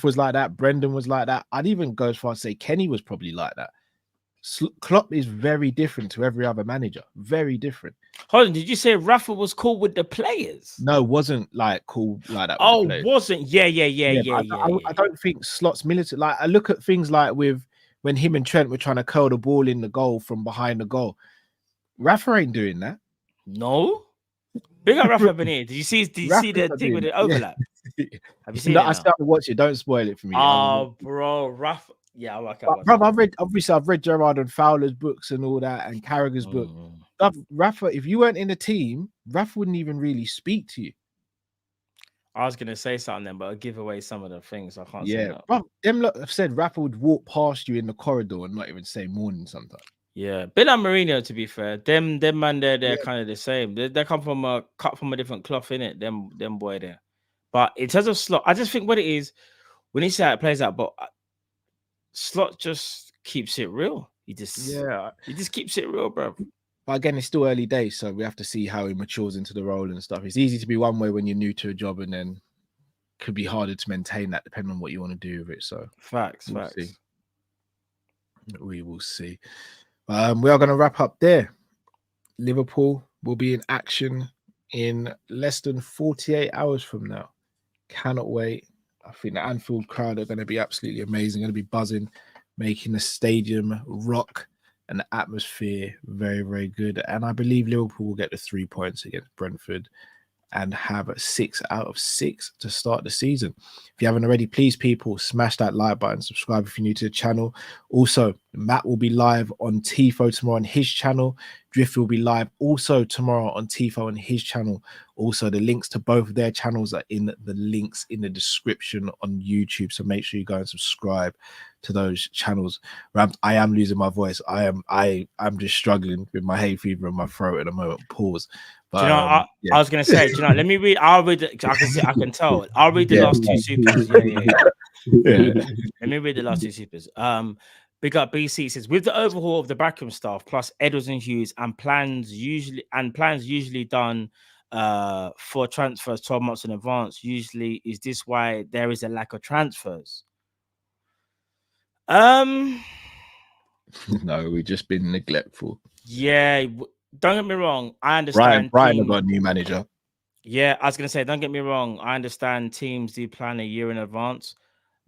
was like that. Brendan was like that. I'd even go as far as say Kenny was probably like that. Klopp is very different to every other manager. Very different. Hold on, did you say Rafa was cool with the players? No, wasn't like cool like that. Oh, wasn't? Yeah. I don't think Slot's militant. Like I look at things like with when him and Trent were trying to curl the ball in the goal from behind the goal. Rafa ain't doing that. No. Big up Rafa Benitez. Did you see the thing with the overlap? Yeah. Have you seen it? I started to watch it. Don't spoil it for me. Oh, bro, Rafa. Yeah, bro, I've read Gerard and Fowler's books and all that, and Carragher's book. Rafa, if you weren't in the team, Rafa wouldn't even really speak to you. I was gonna say something then, but I'll give away some of the things. I can't say that. Bro, them lot have said Rafa would walk past you in the corridor and not even say morning sometimes. Yeah, Bill and Mourinho, to be fair, them man, they're kind of the same. They come from a cut from a different cloth, innit? Them boy there. But in terms of Slot, I just think what it is, when he see how it plays out, but Slot just keeps it real. He just keeps it real, bro. But again, it's still early days, so we have to see how he matures into the role and stuff. It's easy to be one way when you're new to a job, and then could be harder to maintain that depending on what you want to do with it. So facts. We will see. We are going to wrap up there. Liverpool will be in action in less than 48 hours from now. Cannot wait. I think the Anfield crowd are going to be absolutely amazing. Going to be buzzing, making the stadium rock and the atmosphere very, very good. And I believe Liverpool will get the 3 points against Brentford and have 6 out of 6 to start the season. If you haven't already, please, people, smash that like button, subscribe if you're new to the channel. Also, Matt will be live on Tifo tomorrow on his channel. Drift will be live also tomorrow on Tifo on his channel. Also, the links to both of their channels are in the links in the description on YouTube. So make sure you go and subscribe to those channels. I am losing my voice. I'm just struggling with my hay fever in my throat at the moment. Pause. But, I was gonna say, let me read. I'll read. I can tell. I'll read the last two supers. Let me read the last two supers. Big up BC says, with the overhaul of the backroom staff plus Edwards and Hughes and plans usually done for transfers 12 months in advance. Usually, is this why there is a lack of transfers? No, we've just been neglectful. Yeah. Don't get me wrong. I understand. Brian got a new manager. Yeah, I was gonna say, don't get me wrong. I understand teams do plan a year in advance,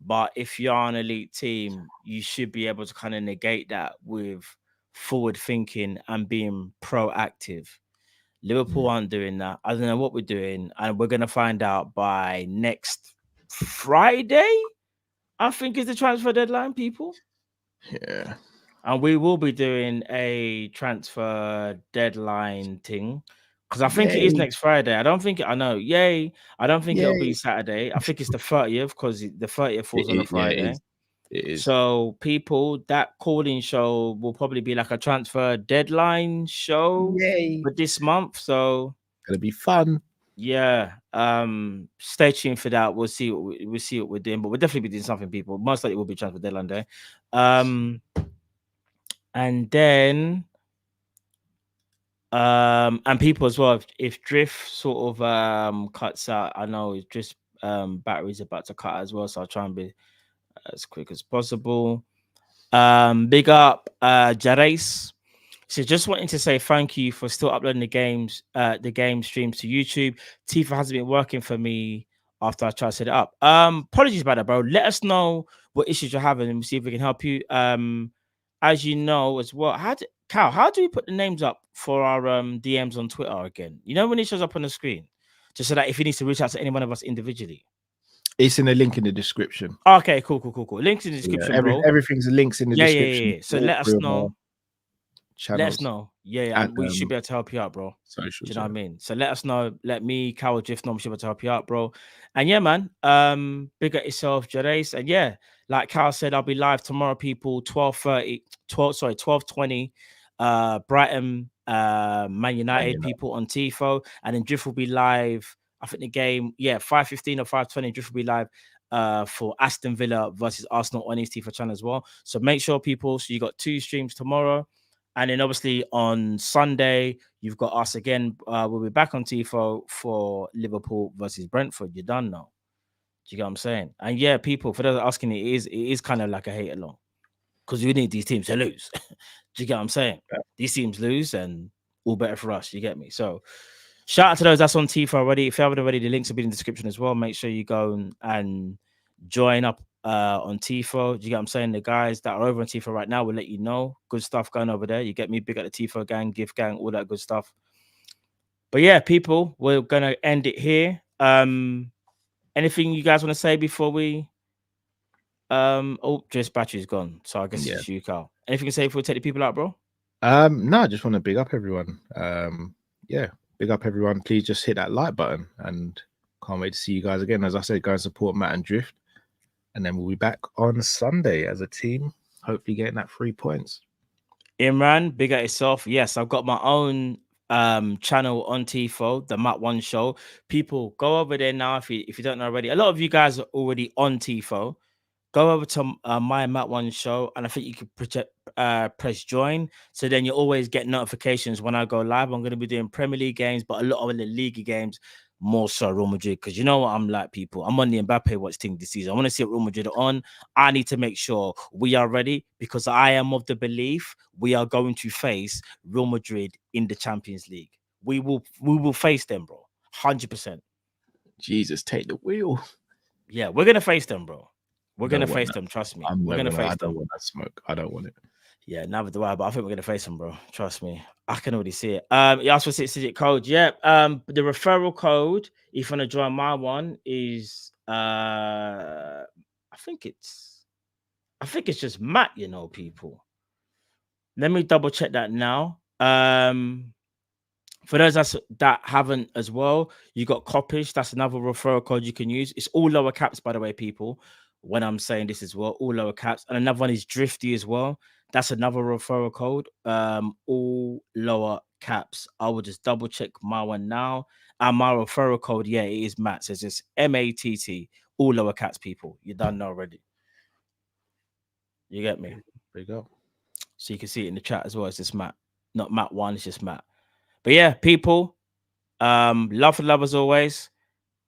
but if you're an elite team, you should be able to kind of negate that with forward thinking and being proactive. Liverpool aren't doing that. I don't know what we're doing, and we're gonna find out by next Friday. I think is the transfer deadline, people. Yeah. And we will be doing a transfer deadline thing because I think it is Yay. next Friday. I don't think I know. Yay! I don't think it'll be Yay. Saturday. I think it's the 30th because the 30th falls on a Friday. It is. So, people, that calling show will probably be like a transfer deadline show Yay. for this month. So, Gonna be fun. yeah, stay tuned for that. We'll see what we're doing, but we'll definitely be doing something. People, most likely, it will be transfer deadline day. And then and people as well, if Drift sort of cuts out, I know Drift's battery's about to cut as well, so I'll try and be as quick as possible. Big up Jarais. So just wanting to say thank you for still uploading the game streams to YouTube. Tifa hasn't been working for me after I tried to set it up. Apologies about that, bro. Let us know what issues you're having and we'll see if we can help you. As you know as well, how do we put the names up for our DMs on Twitter again? You know when it shows up on the screen, just so that if he needs to reach out to any one of us individually. It's in the link in the description. Okay, cool. Links in the description, bro. Everything's links in the description. Yeah. So let us know. Let us know. Yeah. And we should be able to help you out, bro. Social. Do you know what I mean? So let us know. Let me, Cal, or Jiff know we should be able to help you out, bro. And yeah, man. Big up yourself, Jarais. And yeah, like Cal said, I'll be live tomorrow, people. 12:20. Brighton, Man United people on Tifo. And then Drift will be live. I think the game, 5:15 or 5:20, Drift will be live for Aston Villa versus Arsenal on his Tifo channel as well. So make sure, people, so you got 2 streams tomorrow. And then obviously on Sunday, you've got us again. We'll be back on Tifo for Liverpool versus Brentford. You done now. Do you get what I'm saying? And yeah, people, for those asking, it is kind of like a hate along. Because we need these teams to lose. Do you get what I'm saying? Yeah. These teams lose and all better for us. You get me? So shout out to those that's on Tifo already. If you haven't already, the links will be in the description as well. Make sure you go and join up on Tifo. Do you get what I'm saying? The guys that are over on Tifo right now will let you know. Good stuff going over there. You get me? Big at the Tifo gang, gift gang, all that good stuff. But yeah, people, we're gonna end it here. Anything you guys want to say before we just battery's gone. So I guess it's you, Carl. Anything you can say before we take the people out, bro? No, I just want to big up everyone. Big up everyone. Please just hit that like button and can't wait to see you guys again. As I said, go and support Matt and Drift. And then we'll be back on Sunday as a team, hopefully getting that 3 points. Imran, big at yourself. Yes, I've got my own channel on Tifo, the Matt One Show. People, go over there now if you don't know already. A lot of you guys are already on Tifo. Go over to my Matt One Show, and I think you can press join. So then you always get notifications when I go live. I'm going to be doing Premier League games, but a lot of the league games, more so Real Madrid, because you know what I'm like, people. I'm on the Mbappe watch team this season. I want to see what Real Madrid are on. I need to make sure we are ready because I am of the belief we are going to face Real Madrid in the Champions League. We will face them, bro. 100%. Jesus, take the wheel. Yeah, we're gonna face them, bro. We're going to face them, trust me. We're going to face them. I don't want that smoke. I don't want it. Yeah, neither do I, but I think we're going to face them, bro. Trust me. I can already see it. You asked for 6-digit code. Yeah. The referral code, if you want to join my one, is I think it's just Matt, you know, people. Let me double check that now. For those that haven't as well, you got Kopish. That's another referral code you can use. It's all lower caps, by the way, people. When I'm saying this as well, all lower caps. And another one is Drifty as well. That's another referral code. All lower caps. I will just double check my one now. And my referral code, it is Matt. So it's just MATT. All lower caps, people. You done know already. You get me? There you go. So you can see it in the chat as well. It's just Matt. Not Matt one, it's just Matt. But yeah, people. Love for love as always.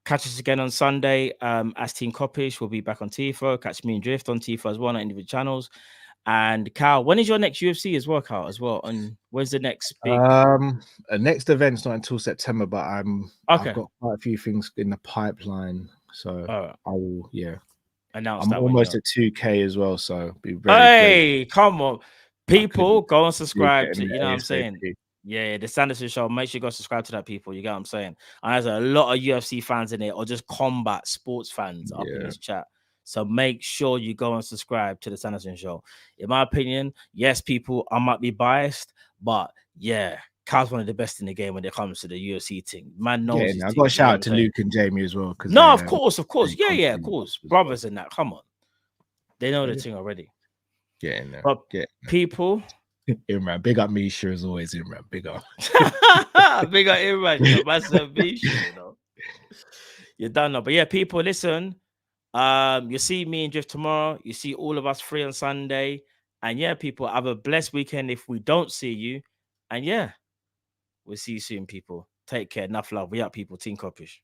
Catch us again on Sunday as Team Kop-Ish. We'll be back on Tifo. Catch me and Drift on Tifo as well on individual channels. And Cal, when is your next UFC as well, Cal? As well, and when's the next big? Next event's not until September, but Okay. I've got quite a few things in the pipeline, so I will. Yeah, announce I'm that almost at 2K as well, so be very. Hey, come on, people, go and subscribe to. You know what I'm ASAP. saying? Yeah, the Sanderson Show. Make sure you go subscribe to that, people. You get what I'm saying? And there's a lot of UFC fans in here, or just combat sports fans up in this chat. So make sure you go and subscribe to the Sanderson Show. In my opinion, yes, people, I might be biased, but yeah, Cal's one of the best in the game when it comes to the UFC thing. Man knows. Yeah, I got a shout out to Luke and Jamie as well. No, of course. Yeah, of course. Brothers in that. Come on. They know the thing already. Get in there. But people. Imran, big up Misha as always, Imran. Big up. Big up Imran. Massive Misha, you know. You're done now. But yeah, people, listen. You see me and Drift tomorrow. You see all of us free on Sunday. And yeah, people, have a blessed weekend if we don't see you. And yeah, we'll see you soon, people. Take care. Enough love. We out, people. Team Kopish.